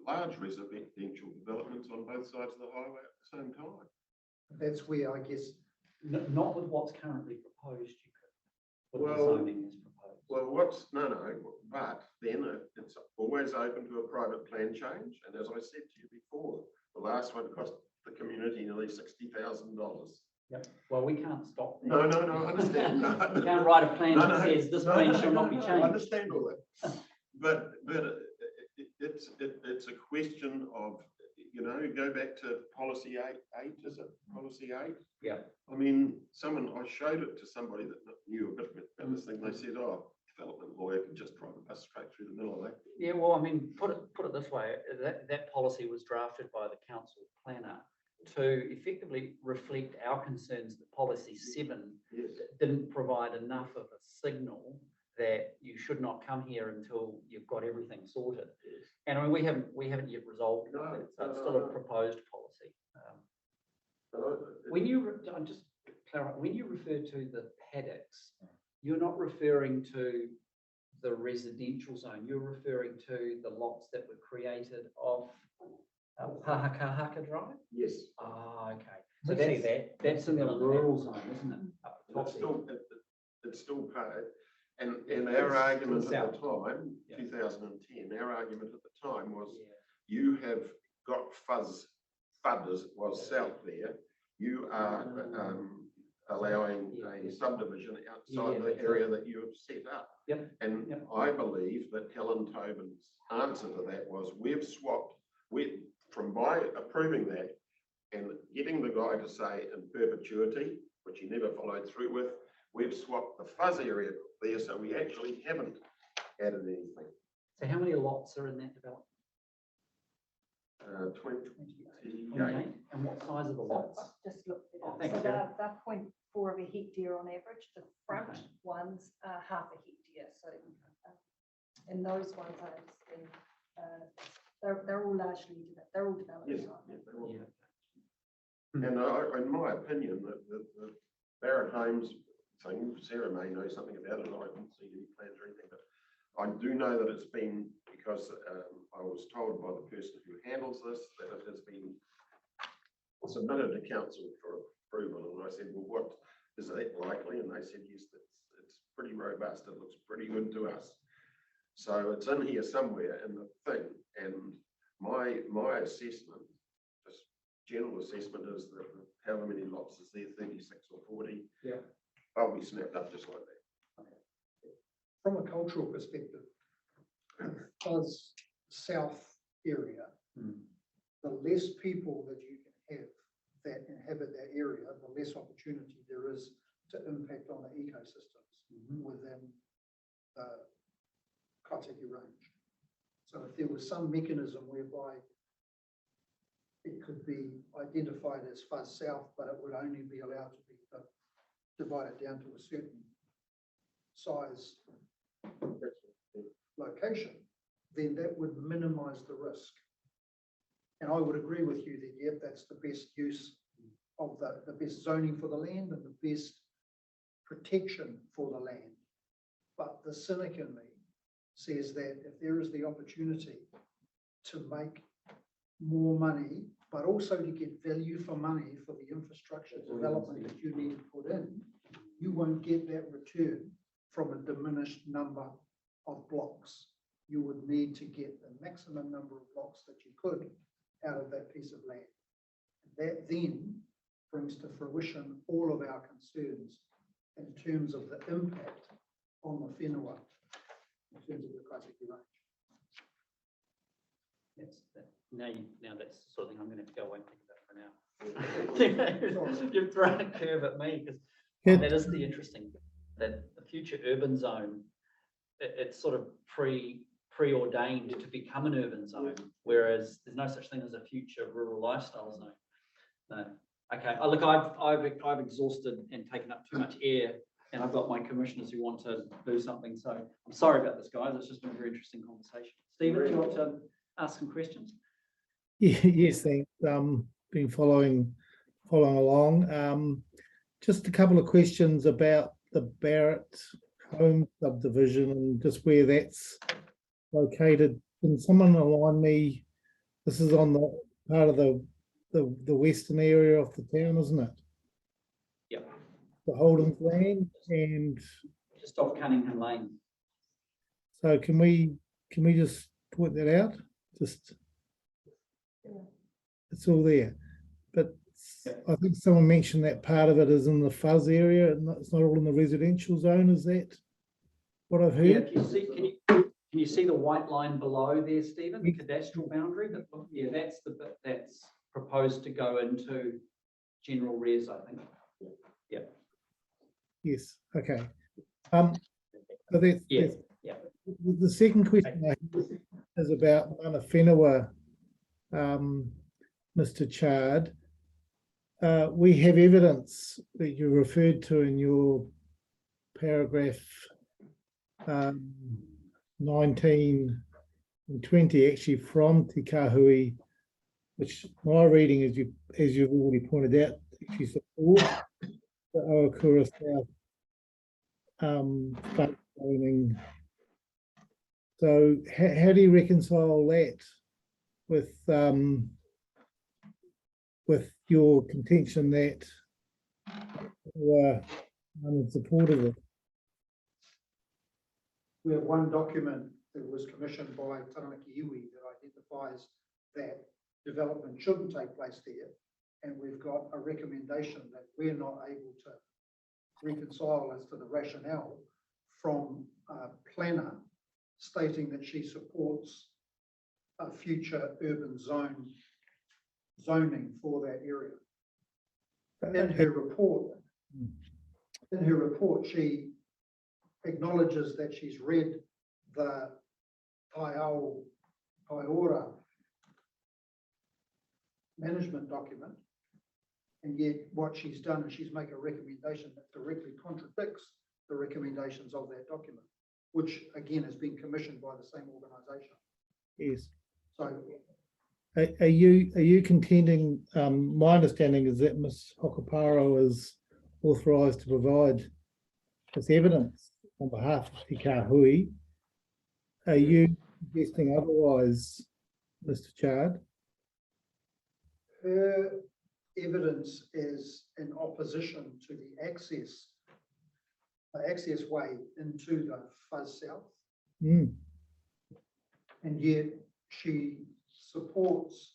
large residential developments on both sides of the highway at the same time. That's where I guess. Not with what's currently proposed, you could. With Well, the zoning is proposed. Well, but then it's always open to a private plan change. And as I said to you before, the last one cost the community nearly $60,000. Yep. Well, we can't stop that. No, I understand. No. We can't write a plan that says this plan shall not be I changed. understand all that. But it's a question of, you know, go back to policy eight, is it policy 8? Yeah. I mean, I showed it to somebody that knew a bit about this thing. They said, oh, development lawyer can just drive a bus straight through the middle of that. Yeah, well, I mean, put it this way, that policy was drafted by the council planner to effectively reflect our concerns that policy 7 Yes. didn't provide enough of a signal that you should not come here until you've got everything sorted. Yes. And I mean, we haven't yet resolved it, No, so it's no, still no. a proposed policy. So When I'm just clarifying, when you refer to the paddocks, you're not referring to the residential zone, you're referring to the lots that were created off Pahakahaka Drive? yes, Ah, okay. So We see that's, that. that's in the rural zone, isn't it? Up the top it's there. still part. And our argument at the south. time, Yeah. 2010, our argument at the time was Yeah. you have got FUD as it was south there. You are allowing a subdivision outside Yeah, the that's area that you have set up. Yep, And yep. I believe that Helen Tobin's answer to that was from by approving that and getting the guy to say in perpetuity, which he never followed through with, we've swapped the fuzz area there, so we actually haven't added anything. So how many lots are in that development? 28. 28? And what size are the lots? I've just looked it Oh, up. thanks, So Sarah. they're 0.4 of a hectare on average. The front Okay. ones are half a hectare. So, and those ones I understand, they're all largely, they're all developed. Yes, right? yeah, they will. Yeah. And in my opinion, the Barrett Homes thing, Sarah may know something about it, I haven't seen any plans or anything, but I do know that it's been, because I was told by the person who handles this, that it has been submitted to council for approval, and I said, well, what, is that likely? And they said, yes, it's pretty robust, it looks pretty good to us. So it's in here somewhere in the thing, and my assessment, just general assessment, is that however many lots is there, 36 or 40, Yeah. they'll be snapped up just like that. From a cultural perspective, as south area, the less people that you can have that inhabit that area, the less opportunity there is to impact on the ecosystems within the Kaiteki range. So if there was some mechanism whereby it could be identified as fuzz south, but it would only be allowed to be divided down to a certain size location, then that would minimize the risk. And I would agree with you that, yep, that's the best use of the best zoning for the land and the best protection for the land. But the cynic in me says that if there is the opportunity to make more money, but also to get value for money for the infrastructure development that you need to put in, you won't get that return from a diminished number of blocks. You would need to get the maximum number of blocks that you could out of that piece of land. That then brings to fruition all of our concerns in terms of the impact on the whenua, in terms of the Kaiteki range. Yes, now that's the sort of thing I'm going to have to go away and think about for now. You've thrown a curve at me because that is the interesting, that the future urban zone, it's sort of preordained to become an urban zone, whereas there's no such thing as a future rural lifestyle zone. No. Okay, look, I've exhausted and taken up too much air, and I've got my commissioners who want to do something. So I'm sorry about this, guys. It's just been a very interesting conversation. Stephen, do you want to ask some questions? Yeah, yes, thanks. Been following along. Just a couple of questions about the Barrett Home subdivision and just where that's located. Can someone align me? This is on the part of the western area of the town, isn't it? Yep. The Holden's land, and Just off Cunningham Lane. so can we just point that out? Just it's all there. But I think someone mentioned that part of it is in the fuzz area, and it's not all in the residential zone. Is that what I've Yeah, heard? if you see, can you see the white line below there, Stephen, the cadastral boundary? Yeah, that's the bit that's proposed to go into general res, I think. Yes, okay. So that's, Yeah, that's- yeah. the second question I have is about mana whenua, Mr. Chard. We have evidence that you referred to in your paragraph 19 and 20, actually from Te Kahui, which my reading, as you've already pointed out, actually supports the Ohakura South fund zoning. So how do you reconcile that with your contention that I'm in support of it? We have one document that was commissioned by Taranaki Iwi that identifies that development shouldn't take place there. And we've got a recommendation that we're not able to reconcile as to the rationale from a planner stating that she supports a future urban zoning for that area. In her report, she acknowledges that she's read the Taiora management document, and yet what she's done is she's made a recommendation that directly contradicts the recommendations of that document, which again has been commissioned by the same organisation. Yes. So Are you contending, my understanding is that Ms. Hokaparo is authorised to provide this evidence on behalf of Te Kahui. Are you suggesting otherwise, Mr. Chard? her evidence is in opposition to the access way into the Fuzz South, Mm, and yet she supports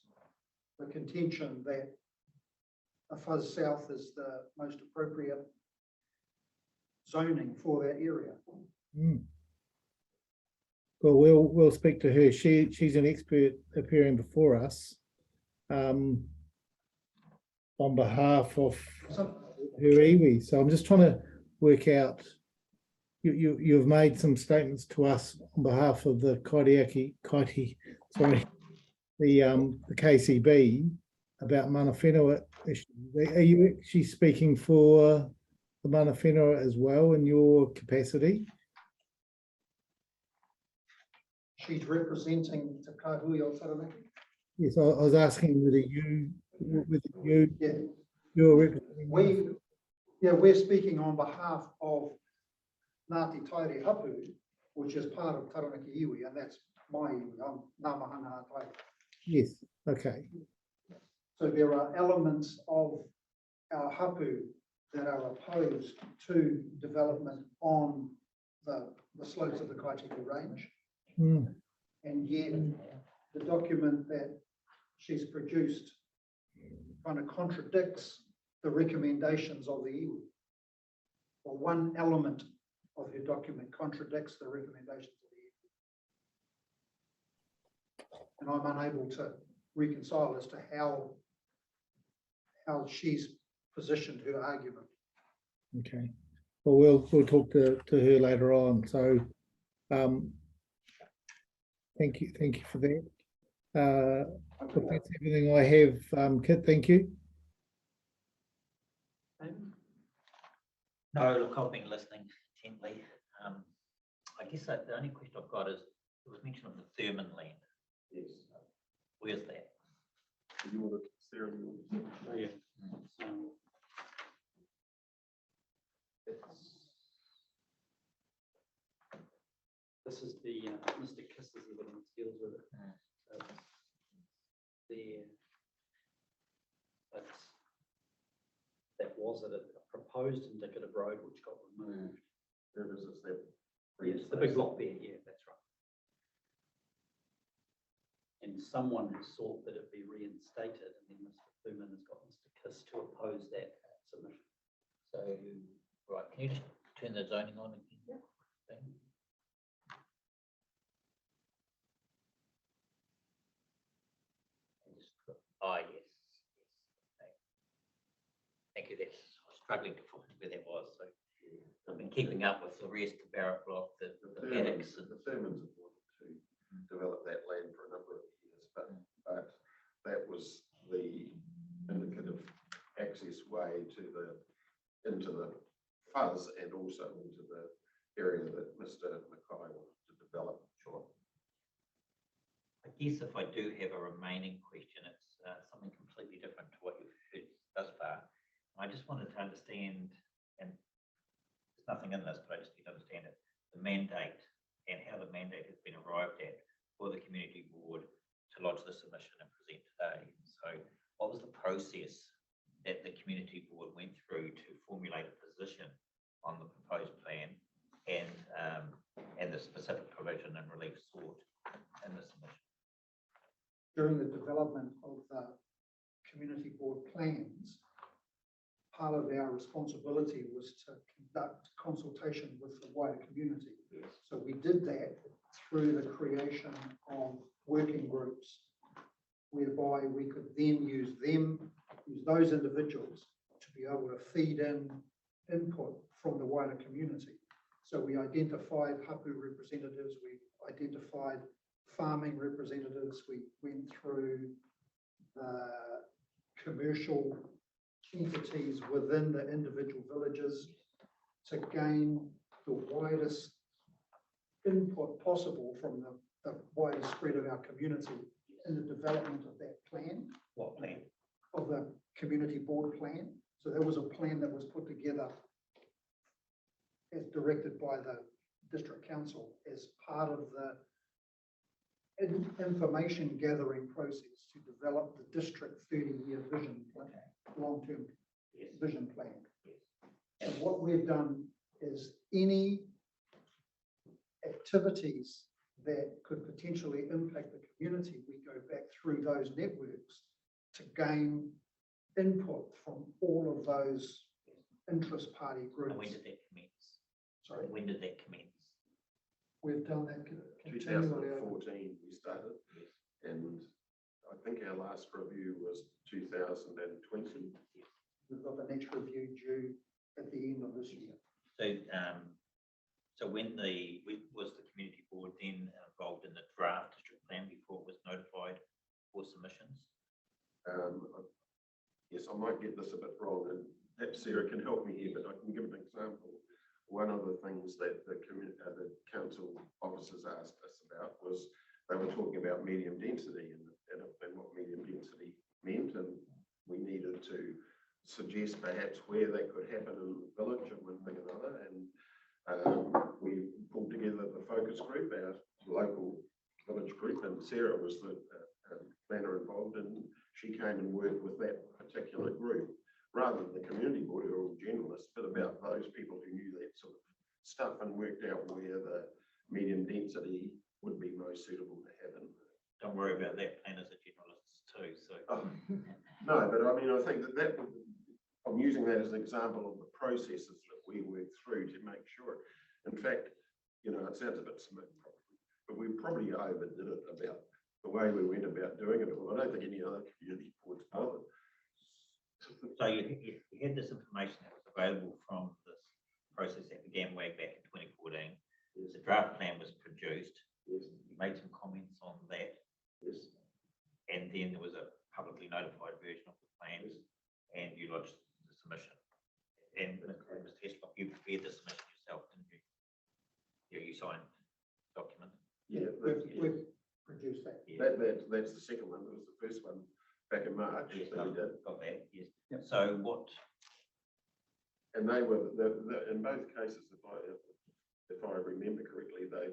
the contention that a Fuzz South is the most appropriate zoning for that area. mm. Well, we'll speak to her. She's an expert appearing before us on behalf of So her iwi. So I'm just trying to work out. You've made some statements to us on behalf of the the KCB about mana whenua issues. Are you actually speaking for the mana whenua as well in your capacity? she's representing Te Kahui o Taranaki. Yes, I was asking whether Yeah, you're representing. we're speaking on behalf of Ngāti Tairi Hapu, which is part of Taranaki Iwi, and that's my iwi. I'm Ngā Mahana Tairi. Yes, okay. So there are elements of our hapu that are opposed to development on the slopes of the Kaitiki Range. Mm, And yet the document that she's produced kind of contradicts the recommendations of the iwi. Or one element of her document contradicts the recommendations of the iwi. And I'm unable to reconcile as to how she's positioned her argument. okay. Well, we'll talk to her later on. So, thank you for that. Look, that's everything I have, Kit. Thank you. No, look, I've been listening intently. I guess that the only question I've got is, there was mention of the Thurman land. Yes. Where's that? You want to, Sarah, you want to- Oh, yeah. So, this is the, Mr. Kiss is the one that deals with it. So it's there. That was a proposed indicative road which got removed. There it is, it's that. Yes, the big block there, yeah, that's right. And and someone has sought that it be reinstated, and then Mr. Blumen has got Mr. Kiss to oppose that submission. So, right, can you just turn the zoning on again? Thing? And just yes, yes. Okay. Thank you, that's, I was struggling to find where that was, so I've been keeping up with the rest of Barrett Block, the paddocks and. The Thurmans have wanted to develop that land for a number of years, but that was the indicative access way into the fuzz and also into the area that Mr. Mackay wanted to develop. Sure. I guess if I do have a remaining question, it's something completely different to what you've heard thus far. I just wanted to understand, and there's nothing in this, but I just need to understand it, the mandate and how the mandate has been arrived at for the community board to lodge the submission and present today. So what was the process that the community board went through to formulate a position on the proposed plan and the specific provision and relief sought in the submission? During the development of the community board plans, part of our responsibility was to conduct consultation with the wider community. Yes. So we did that through the creation of working groups, whereby we could then use those individuals to be able to feed in input from the wider community. So we identified hapu representatives, we identified farming representatives, we went through the commercial entities within the individual villages to gain the widest input possible from the widest spread of our community in the development of that plan. What plan? Of the community board plan. So there was a plan that was put together as directed by the district council as part of the information gathering process to develop the district 30-year vision plan, long-term Yes. vision plan. Yes. And what we've done is any activities that could potentially impact the community, we go back through those networks to gain input from all of those interest party groups. And when did that commence? Sorry, When did that commence? we've done that continually. 2014 we started, and I think our last review was 2020. We've got the next review due at the end of this year. So when was the community board then involved in the draft district plan before it was notified for submissions? Yes, I might get this a bit wrong, and perhaps Sarah can help me here, but I can give an example. One of the things that the council officers asked us about was they were talking about medium density and what medium density meant, and we needed to suggest perhaps where that could happen in the village and one thing or another. And we pulled together the focus group, our local village group, and Sarah was the planner involved, and she came and worked with that particular group, rather than the community board who are all generalists, but about those people who knew that sort of stuff and worked out where the medium density would be most suitable to have in. Don't worry about that, planners are generalists too, so. No, but I mean, I think that I'm using that as an example of the processes that we work through to make sure. In fact, you know, it sounds a bit smooth probably, but we probably overdid it about the way we went about doing it. Well, I don't think any other community boards bothered. So you had this information that was available from this process that began way back in 2014. Yes. The draft plan was produced. Yes. You made some comments on that. Yes. And then there was a publicly notified version of the plans, and you lodged the submission. And Mr. Heslop, you prepared the submission yourself, didn't you? Yeah, you signed the document. Yeah, We've produced that. Yeah. that's the second one. That was the first one back in March Yes, that we did. got that, yes. Yep. So what, And they were in both cases, if I remember correctly, they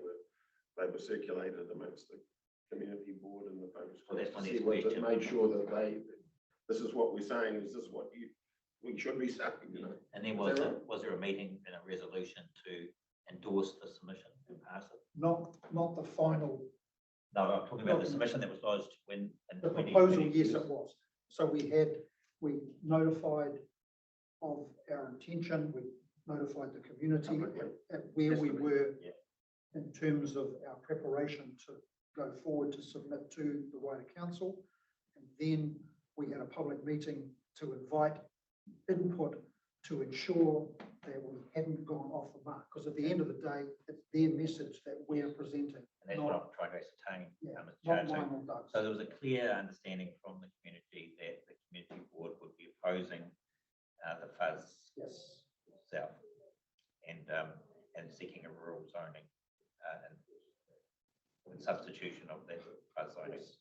were circulated amongst the community board and the focus Well, that's groups my to next see what, question. made sure that this is what we're saying, is this what we should be saying, you know? and then Is that was there a meeting and a resolution to endorse the submission and pass it? Not the final No, I'm talking about the submission that was lodged when. in The 2020. proposal, yes, it was. So we notified of our intention, we notified the community at where we were Yeah. in terms of our preparation to go forward to submit to the wider council. And then we had a public meeting to invite input to ensure that we hadn't gone off the mark, because at the end of the day, it's their message that we're presenting. And that's what I'm trying to ascertain. Yeah, Mr. not Chair. So- mine or Doug's. So there was a clear understanding from the community that the community board would be opposing the fuzz Yes, south and seeking a rural zoning and in substitution of that fuzz zoning. yes.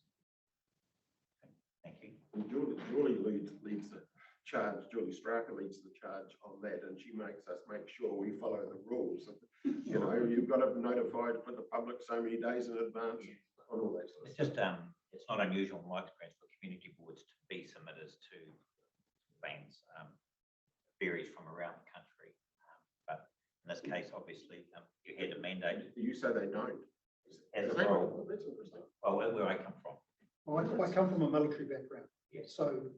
Thank you. And Julie leads the charge, Julie Straka leads the charge on that, and she makes us make sure we follow the rules. You know, you've got to notify the public so many days in advance on all that sort of It's stuff. just, it's not unusual in my experience for community boards to be submitters to plans. Varies from around the country. But in this case, obviously, you had a mandate. You say they don't. As They well. don't. That's interesting. Well, where I come from. I come from a military background, Yes. so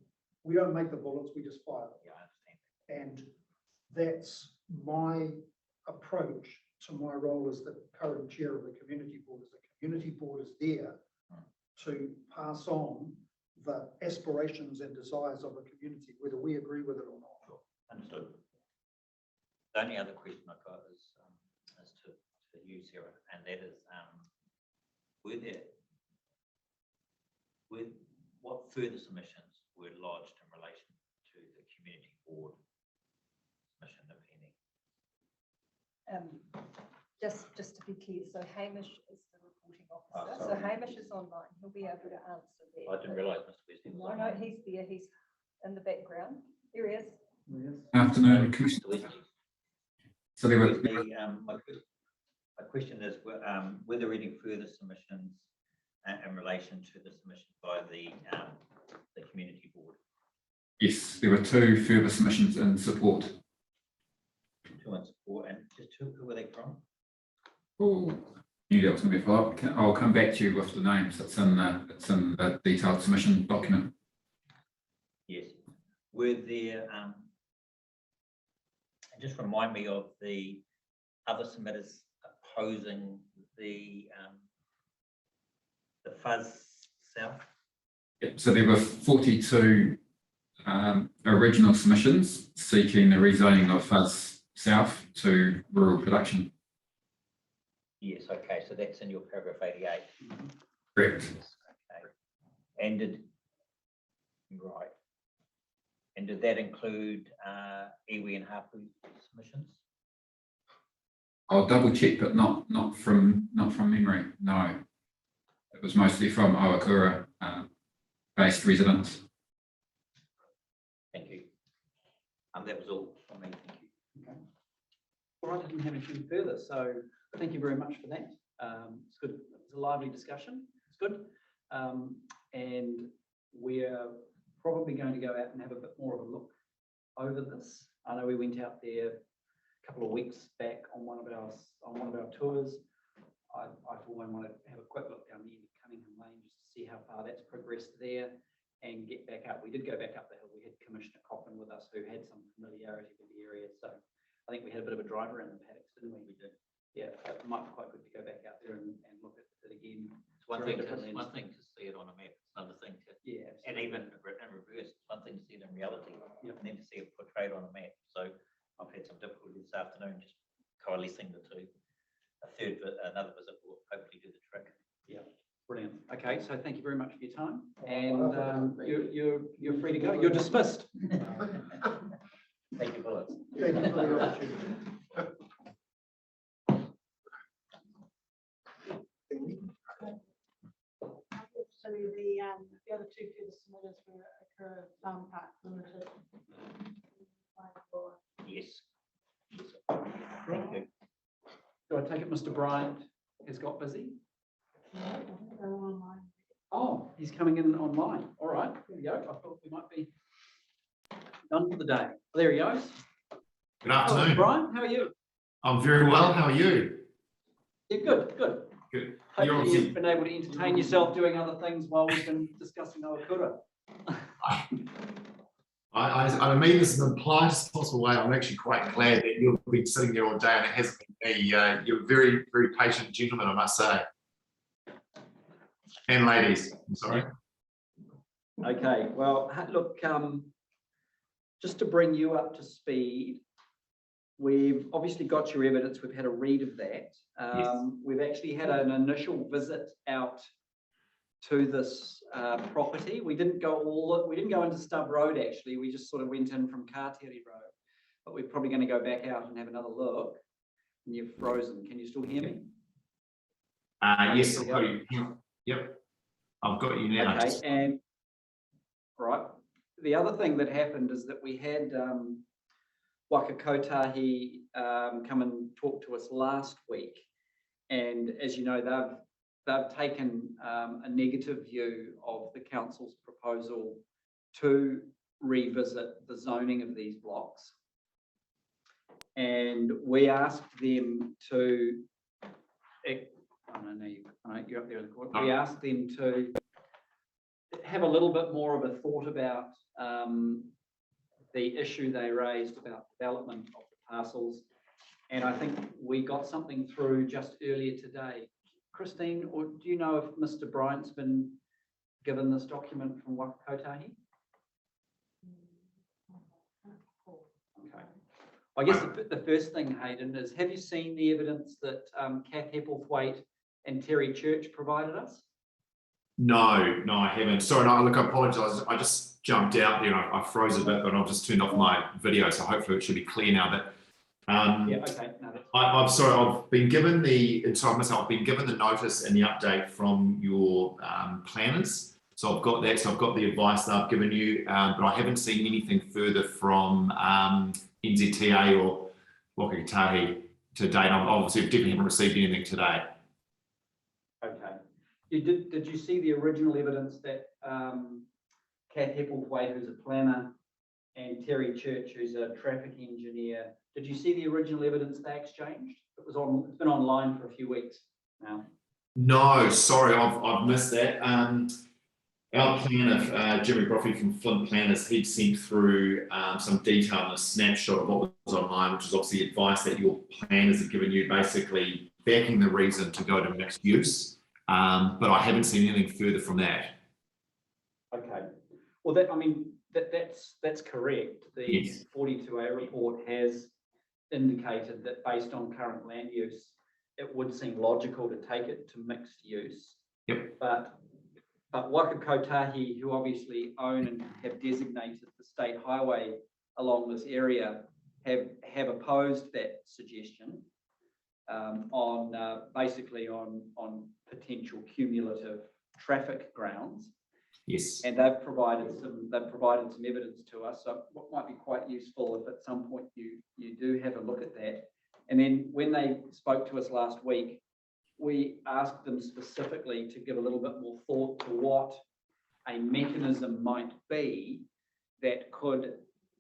we don't make the bullets, we just fire them. Yeah, I understand. And that's my approach to my role as the current chair of the community board. Is the community board is there to pass on the aspirations and desires of a community, whether we agree with it or not. Understood. The only other question I've got is to you, Sarah, and that is, what further submissions were lodged in relation to the community board submission, if any? Just to be clear, so Hamish is the reporting officer. So sorry. Hamish is online. He'll be able to answer there. I didn't realise Mr. Wesley was No, on. no, he's there. He's in the background. There he is. Afternoon, Mr. Commissioner. Wesley. So there were, Wesley, my question is, were there any further submissions in relation to the submission by the community board? yes, there were 2 further submissions in support. Two in support, and just who were they from? Oh, knew that was going to be a follow-up. I'll come back to you with the names. It's in the detailed submission document. Yes. Were there, and just remind me of the other submitters opposing the fuzz south? Yep, so there were 42 original submissions seeking the rezoning of Fuzz South to rural production. Yes, okay, so that's in your paragraph 88. Correct. Yes, okay. And right. And did that include iwi and hapu submissions? I'll double check, but not from memory. No, it was mostly from Awakura based residents. Thank you. That was all from me, thank you. Okay. All right, I didn't have anything further, so thank you very much for that. It's good. It was a lively discussion. It's good. And we're probably going to go out and have a bit more of a look over this. I know we went out there a couple of weeks back on one of our tours. I for one wanted to have a quick look down the end of Cunningham Lane just to see how far that's progressed there and get back up. We did go back up the hill. We had Commissioner Coppin with us who had some familiarity with the area. So I think we had a bit of a drive around the paddocks, didn't we? We did. Yeah, it might be quite good to go back out there and look at it again. It's one Very thing, different it's one landscape. thing to see it on a map, it's another thing to, Yeah, and even in reverse, it's one thing to see it in reality, Yep. and then to see it portrayed on a map. So I've had some difficulty this afternoon just coalescing the two. Another visit will hopefully do the trick. brilliant. Okay, so thank you very much for your time, Oh, and thank you're free to go. You're dismissed. Thank you, bullets. Thank you for the opportunity. So the other 2 further submitters were Akura Farm Park Limited. Yes. Yes. Thank you. Do I take it Mr. Bryant has got busy? They're online. Oh, he's coming in online. All right, there we go. I thought we might be done for the day. There he goes. Good Hello, afternoon. Brian, how are you? I'm very well. How are you? Yeah, good, good. You're Hopefully obviously- you've been able to entertain yourself doing other things while we've been discussing Awakura. I mean this in the politest possible way. I'm actually quite glad that you've been sitting there all day and it hasn't been me. You're a very, very patient gentleman, I must say. And ladies, I'm sorry. Okay, well, look, just to bring you up to speed, we've obviously got your evidence. We've had a read of that. We've actually had an initial visit out to this property. We didn't go into Stub Road actually. We just sort of went in from Kāteri Road, but we're probably going to go back out and have another look. And you've frozen. Can you still hear me? Yes, I've got you. Yep, I've got you now. Okay, and right. The other thing that happened is that we had Waka Kotahi come and talk to us last week, and as you know, they've taken a negative view of the council's proposal to revisit the zoning of these blocks, and we asked them to. You're up there in the court. We asked them to have a little bit more of a thought about the issue they raised about development of the parcels. And I think we got something through just earlier today. Christine, or do you know if Mr. Bryant's been given this document from Waka Kotahi? Okay. I guess the first thing, Hayden, is have you seen the evidence that Kath Hepplethwaite and Terry Church provided us? No, I haven't. Sorry, no, look, I apologise. I just jumped out there and I froze a bit, but I've just turned off my video, so hopefully it should be clear now. But yeah, okay. No, I'm sorry. I've been given I've been given the notice and the update from your planners. So I've got that. So I've got the advice that I've given you, but I haven't seen anything further from NZTA or Waka Kotahi to date. I obviously definitely haven't received anything today. okay. Did you see the original evidence that Kath Hepplethwaite, who's a planner, and Terry Church, who's a traffic engineer, did you see the original evidence they exchanged? It's been online for a few weeks now. No, sorry, I've missed that. Our planner, Jimmy Broffey from Flint Planners, he'd sent through some detail and a snapshot of what was online, which is obviously advice that your planners have given you, basically backing the reason to go to mixed use. But I haven't seen anything further from that. Okay. Well, that's correct. The Yes. 42A report has indicated that based on current land use, it would seem logical to take it to mixed use. Yep. But Waka Kotahi, who obviously own and have designated the state highway along this area, have opposed that suggestion basically on potential cumulative traffic grounds. Yes. And they've provided some evidence to us. So what might be quite useful if at some point you do have a look at that. And then when they spoke to us last week, we asked them specifically to give a little bit more thought to what a mechanism might be that could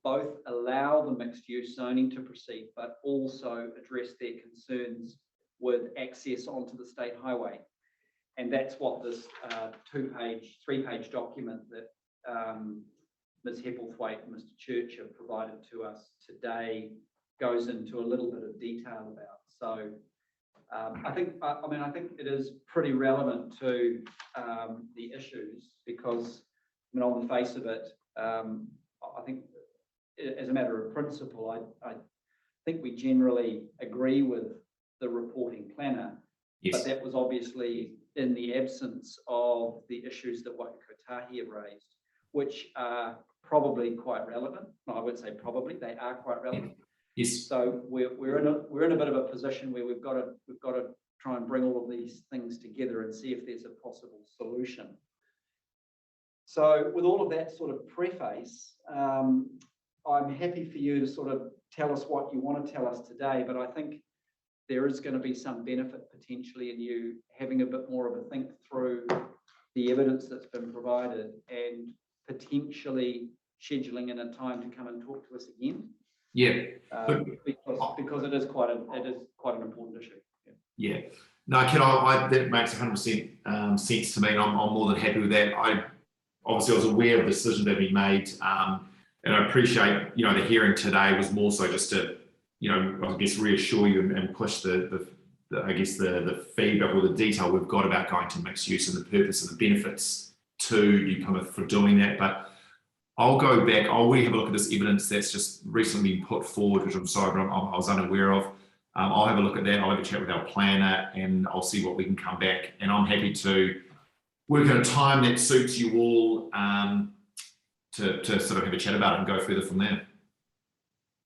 both allow the mixed use zoning to proceed, but also address their concerns with access onto the state highway. And that's what this three-page document that Ms. Hepplethwaite and Mr. Church have provided to us today goes into a little bit of detail about. So I think it is pretty relevant to the issues because, on the face of it, I think as a matter of principle, I think we generally agree with the reporting planner, Yes. but that was obviously in the absence of the issues that Waka Kotahi have raised, which are probably quite relevant. No, I would say probably, they are quite relevant. Yes. So we're in a bit of a position where we've got to try and bring all of these things together and see if there's a possible solution. So with all of that sort of preface, I'm happy for you to sort of tell us what you want to tell us today, but I think there is going to be some benefit potentially in you having a bit more of a think through the evidence that's been provided and potentially scheduling in a time to come and talk to us again. Yeah. Because it is quite an important issue. Yeah. No, Ken, that makes 100% sense to me, and I'm more than happy with that. I was aware of the decision that we made, and I appreciate, the hearing today was more so just to, I guess, reassure you and push the feedback or the detail we've got about going to mixed use and the purpose and the benefits to New Plymouth for doing that. But I'll go back, I'll really have a look at this evidence that's just recently been put forward, which I'm sorry, but I was unaware of. I'll have a look at that. I'll have a chat with our planner and I'll see what we can come back. And I'm happy to work at a time that suits you all to sort of have a chat about it and go further from there.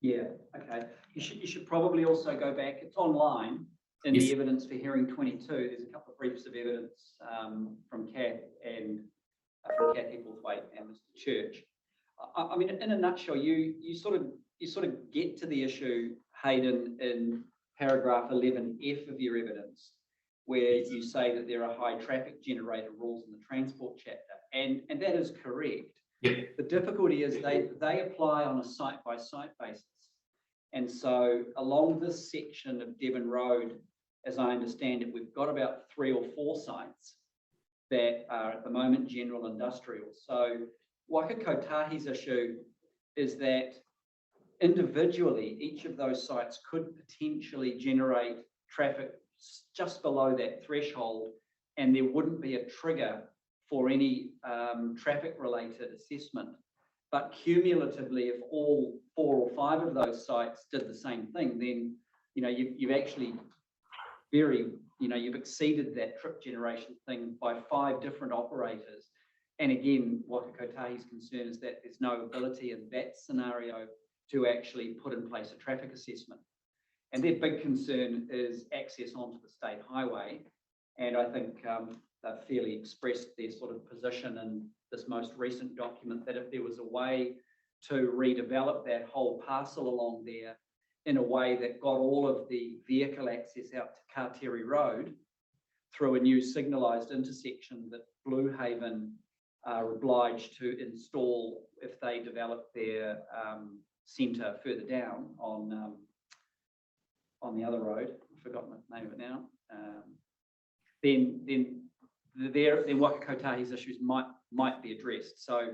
Yeah, okay. You should probably also go back. It's online in Yes. the evidence for hearing 22. There's a couple of briefs of evidence from Kath and from Kath Epplethwaite and Mr. Church. I mean, in a nutshell, you sort of get to the issue, Hayden, in paragraph 11F of your evidence, where you say that there are high traffic generator rules in the transport chapter, and that is correct. Yep. The difficulty is they apply on a site-by-site basis. And so along this section of Devon Road, as I understand it, we've got about 3 or 4 sites that are at the moment general industrial. So Waka Kotahi's issue is that individually, each of those sites could potentially generate traffic just below that threshold, and there wouldn't be a trigger for any traffic-related assessment. But cumulatively, if all 4 or 5 of those sites did the same thing, then you've actually you've exceeded that trip generation thing by 5 different operators. And again, Waka Kotahi's concern is that there's no ability in that scenario to actually put in place a traffic assessment. And their big concern is access onto the state highway. And I think they've fairly expressed their sort of position in this most recent document that if there was a way to redevelop that whole parcel along there in a way that got all of the vehicle access out to Carterry Road through a new signalised intersection that Blue Haven are obliged to install if they develop their centre further down on the other road. I've forgotten the name of it now. Then Waka Kotahi's issues might be addressed. So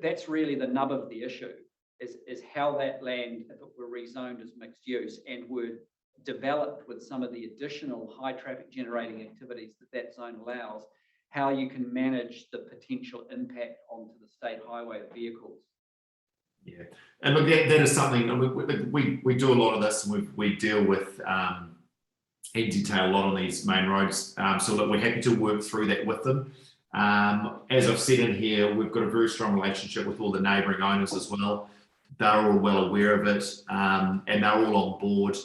that's really the nub of the issue, is how that land, if it were rezoned as mixed use and were developed with some of the additional high traffic generating activities that zone allows, how you can manage the potential impact onto the state highway of vehicles. Yeah, and look, that is something, and we do a lot of this, and we deal with in detail a lot on these main roads. So look, we're happy to work through that with them. As I've said in here, we've got a very strong relationship with all the neighbouring owners as well. They're all well aware of it, and they're all on board.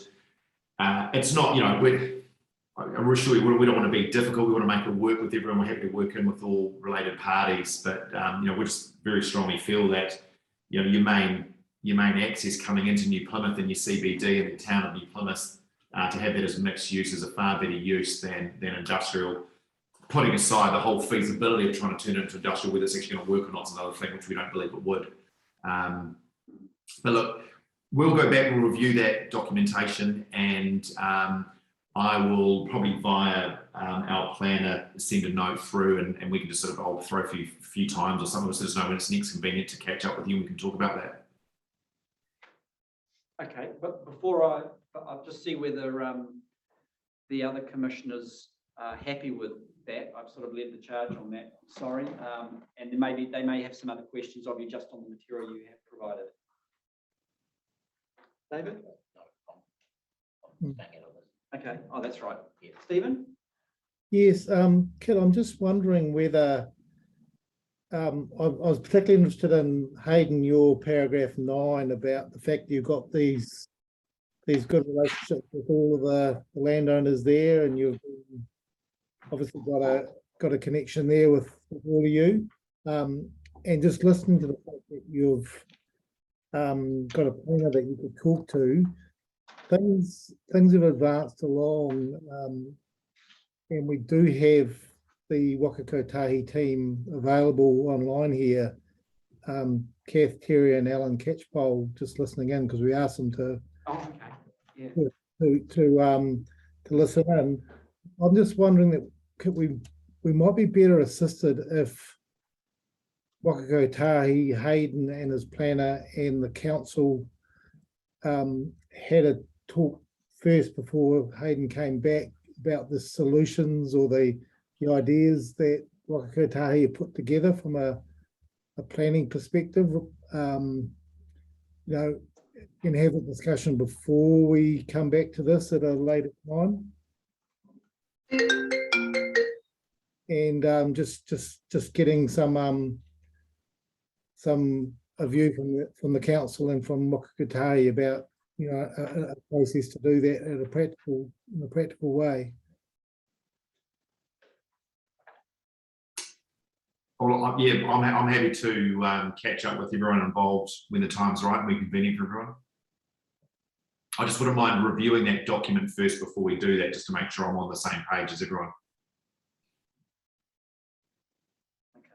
It's not, I'm sure we don't want to be difficult. We want to make it work with everyone. We're happy to work in with all related parties, but we just very strongly feel that your main access coming into New Plymouth and your CBD and the town of New Plymouth, to have that as mixed use is a far better use than industrial. Putting aside the whole feasibility of trying to turn it into industrial, whether it's actually going to work or not is another thing, which we don't believe it would. But look, we'll go back and review that documentation, and I will probably via our planner send a note through, and we can just sort of, I'll throw a few times or something, so there's know when it's next convenient to catch up with you and we can talk about that. Okay, but I'll just see whether the other commissioners are happy with that. I've sort of led the charge on that, sorry. And they may have some other questions of you just on the material you have provided. David? Okay, oh, that's right. Yeah. Stephen? Yes, Kit, I'm just wondering whether, I was particularly interested in, Hayden, your paragraph 9 about the fact that you've got these good relationships with all of the landowners there, and you've obviously got a connection there with all of you. And just listening to the fact that you've got a planner that you could talk to, things have advanced along, and we do have the Waka Kotahi team available online here. Kath, Terry and Alan Catchpole just listening in because we asked them to, oh, okay. Yeah. to listen in. I'm just wondering that we might be better assisted if Wakakotahi, Hayden and his planner and the council had a talk first before Hayden came back about the solutions or the ideas that Wakakotahi put together from a planning perspective. Can have a discussion before we come back to this at a later time. And just getting some a view from the council and from Wakakotahi about a process to do that in a practical way. Well, yeah, I'm happy to catch up with everyone involved when the time's right and we're convenient for everyone. I just wouldn't mind reviewing that document first before we do that, just to make sure I'm on the same page as everyone. Okay.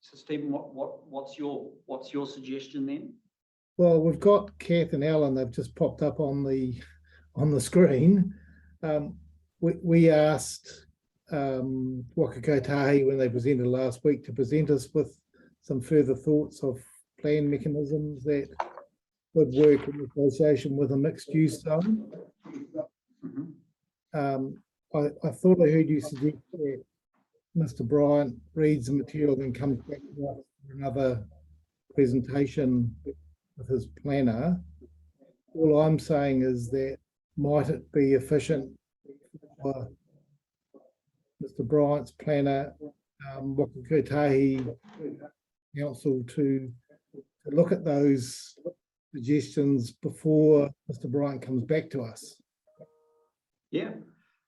So Stephen, what's your suggestion then? Well, we've got Kath and Alan. They've just popped up on the screen. We asked Wakakotahi when they presented last week to present us with some further thoughts of plan mechanisms that would work in association with a mixed use zone. I thought I heard you suggest that Mr. Bryant reads the material and comes back to us for another presentation with his planner. All I'm saying is that might it be efficient for Mr. Bryant's planner, Wakakotahi Council to look at those suggestions before Mr. Bryant comes back to us? Yeah.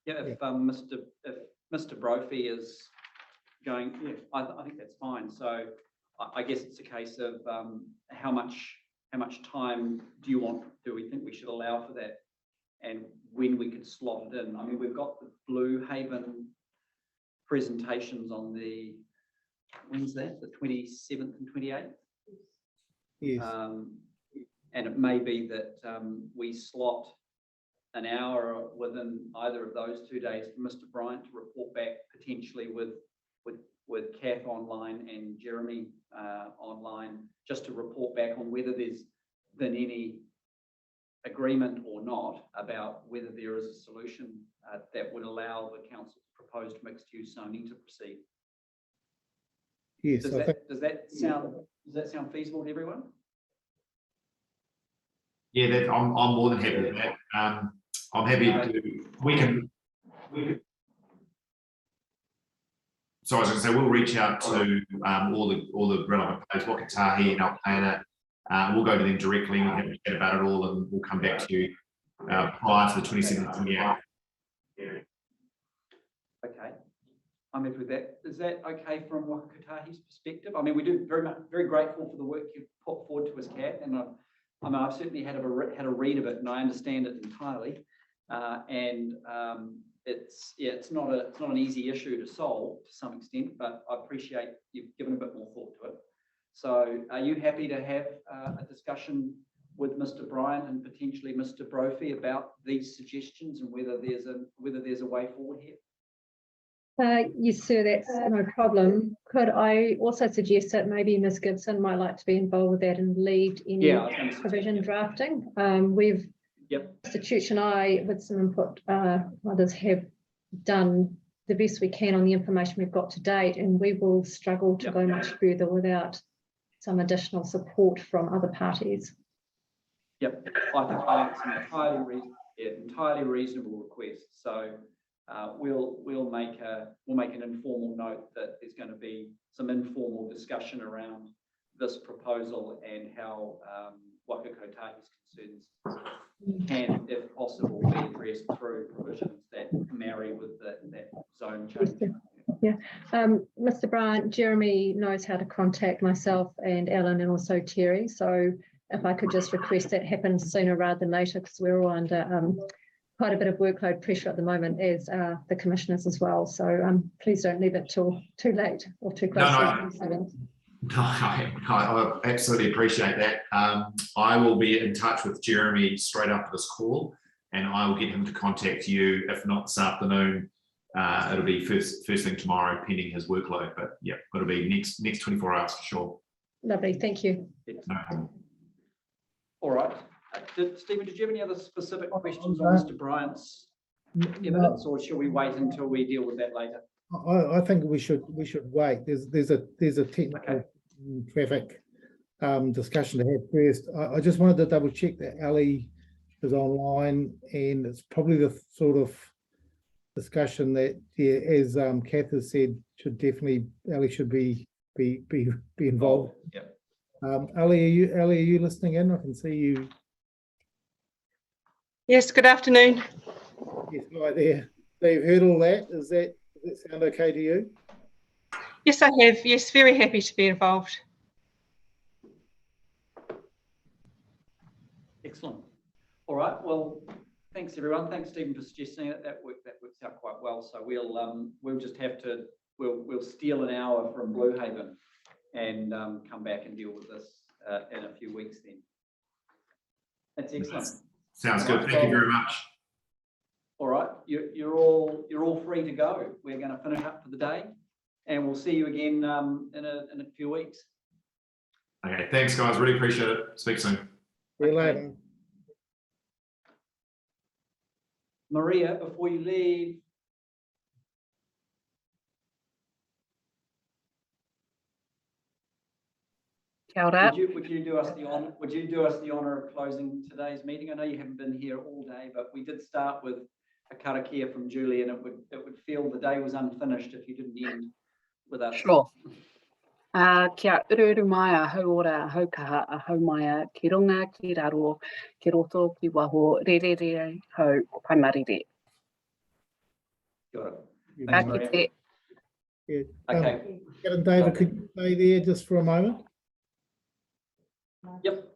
If Mr. Brophy is going, yeah, I think that's fine. So I guess it's a case of how much time do we think we should allow for that, and when we could slot it in. I mean, we've got the Blue Haven presentations on the, when's that? The 27th and 28th? Yes. And it may be that we slot an hour within either of those 2 days for Mr. Bryant to report back, potentially with Kath online and Jeremy online, just to report back on whether there's been any agreement or not about whether there is a solution that would allow the council's proposed mixed-use zoning to proceed. Yes. Does that sound feasible to everyone? Yeah, I'm more than happy with that. I'm happy to. We can. So I was going to say we'll reach out to all the relevant players, Wakakotahi and our planner. We'll go to them directly. We'll have a chat about it all, and we'll come back to you prior to the 27th of January. Okay, I'm happy with that. Is that okay from Wakakotahi's perspective? I mean, we do very grateful for the work you've put forward to us, Kat, and I've certainly had a read of it, and I understand it entirely. It's not an easy issue to solve to some extent, but I appreciate you've given a bit more thought to it. So, are you happy to have a discussion with Mr. Bryant and potentially Mr. Brophy about these suggestions and whether there's a way forward here? Yes, sir, that's no problem. Could I also suggest that maybe Ms. Gibson might like to be involved with that and lead any provision drafting? We've, Mr. Church and I, with some input, others have done the best we can on the information we've got to date, and we will struggle to go much further without some additional support from other parties. Yep, I think it's an entirely reasonable request. So we'll make an informal note that there's going to be some informal discussion around this proposal and how Wakakotahi's concerns can, if possible, be addressed through provisions that marry with that zone change. Yeah, Mr. Bryant, Jeremy knows how to contact myself and Alan and also Terry. So if I could just request that happens sooner rather than later, because we're all under quite a bit of workload pressure at the moment, as the commissioners as well. So please don't leave it till too late or too close to the 7th. No, I absolutely appreciate that. I will be in touch with Jeremy straight after this call, and I will get him to contact you. If not this afternoon, it'll be first thing tomorrow, pending his workload. But yeah, it'll be next 24 hours for sure. Lovely, thank you. No problem. All right. Stephen, did you have any other specific questions No. on Mr. Bryant's No, evidence, or shall we wait until we deal with that later? I think we should wait. There's a technical traffic discussion to have first. I just wanted to double check that Ali is online, and it's probably the sort of discussion that, yeah, as Kath has said, Ali should be involved. Yep. Ali, are you listening in? I can see you. Yes, good afternoon. Yes, right there. So you've heard all that. Does that sound okay to you? Yes, I have. Yes, very happy to be involved. Excellent. All right. Well, thanks everyone. Thanks Stephen for suggesting it. That works out quite well. So we'll just have to we'll steal an hour from Blue Haven and come back and deal with this in a few weeks then. That's excellent. Sounds good. Thank you very much. All right, you're all free to go. We're going to finish up for the day, and we'll see you again in a few weeks. Okay, thanks guys. Really appreciate it. Speak soon. See you later. Maria, before you leave, Kia ora. would you do us the honor? Would you do us the honor of closing today's meeting? I know you haven't been here all day, but we did start with a karakia from Julie, and it would feel the day was unfinished if you didn't end with us. Sure. Kia uru mai a hau ora a hau kaha a hau mai a ki runga ki raro ki roto ki waho re re re hau pai marire. Got it. You Thanks, may- Maria. Te. Yeah. Okay. Karen, David, could you stay there just for a moment? Yep.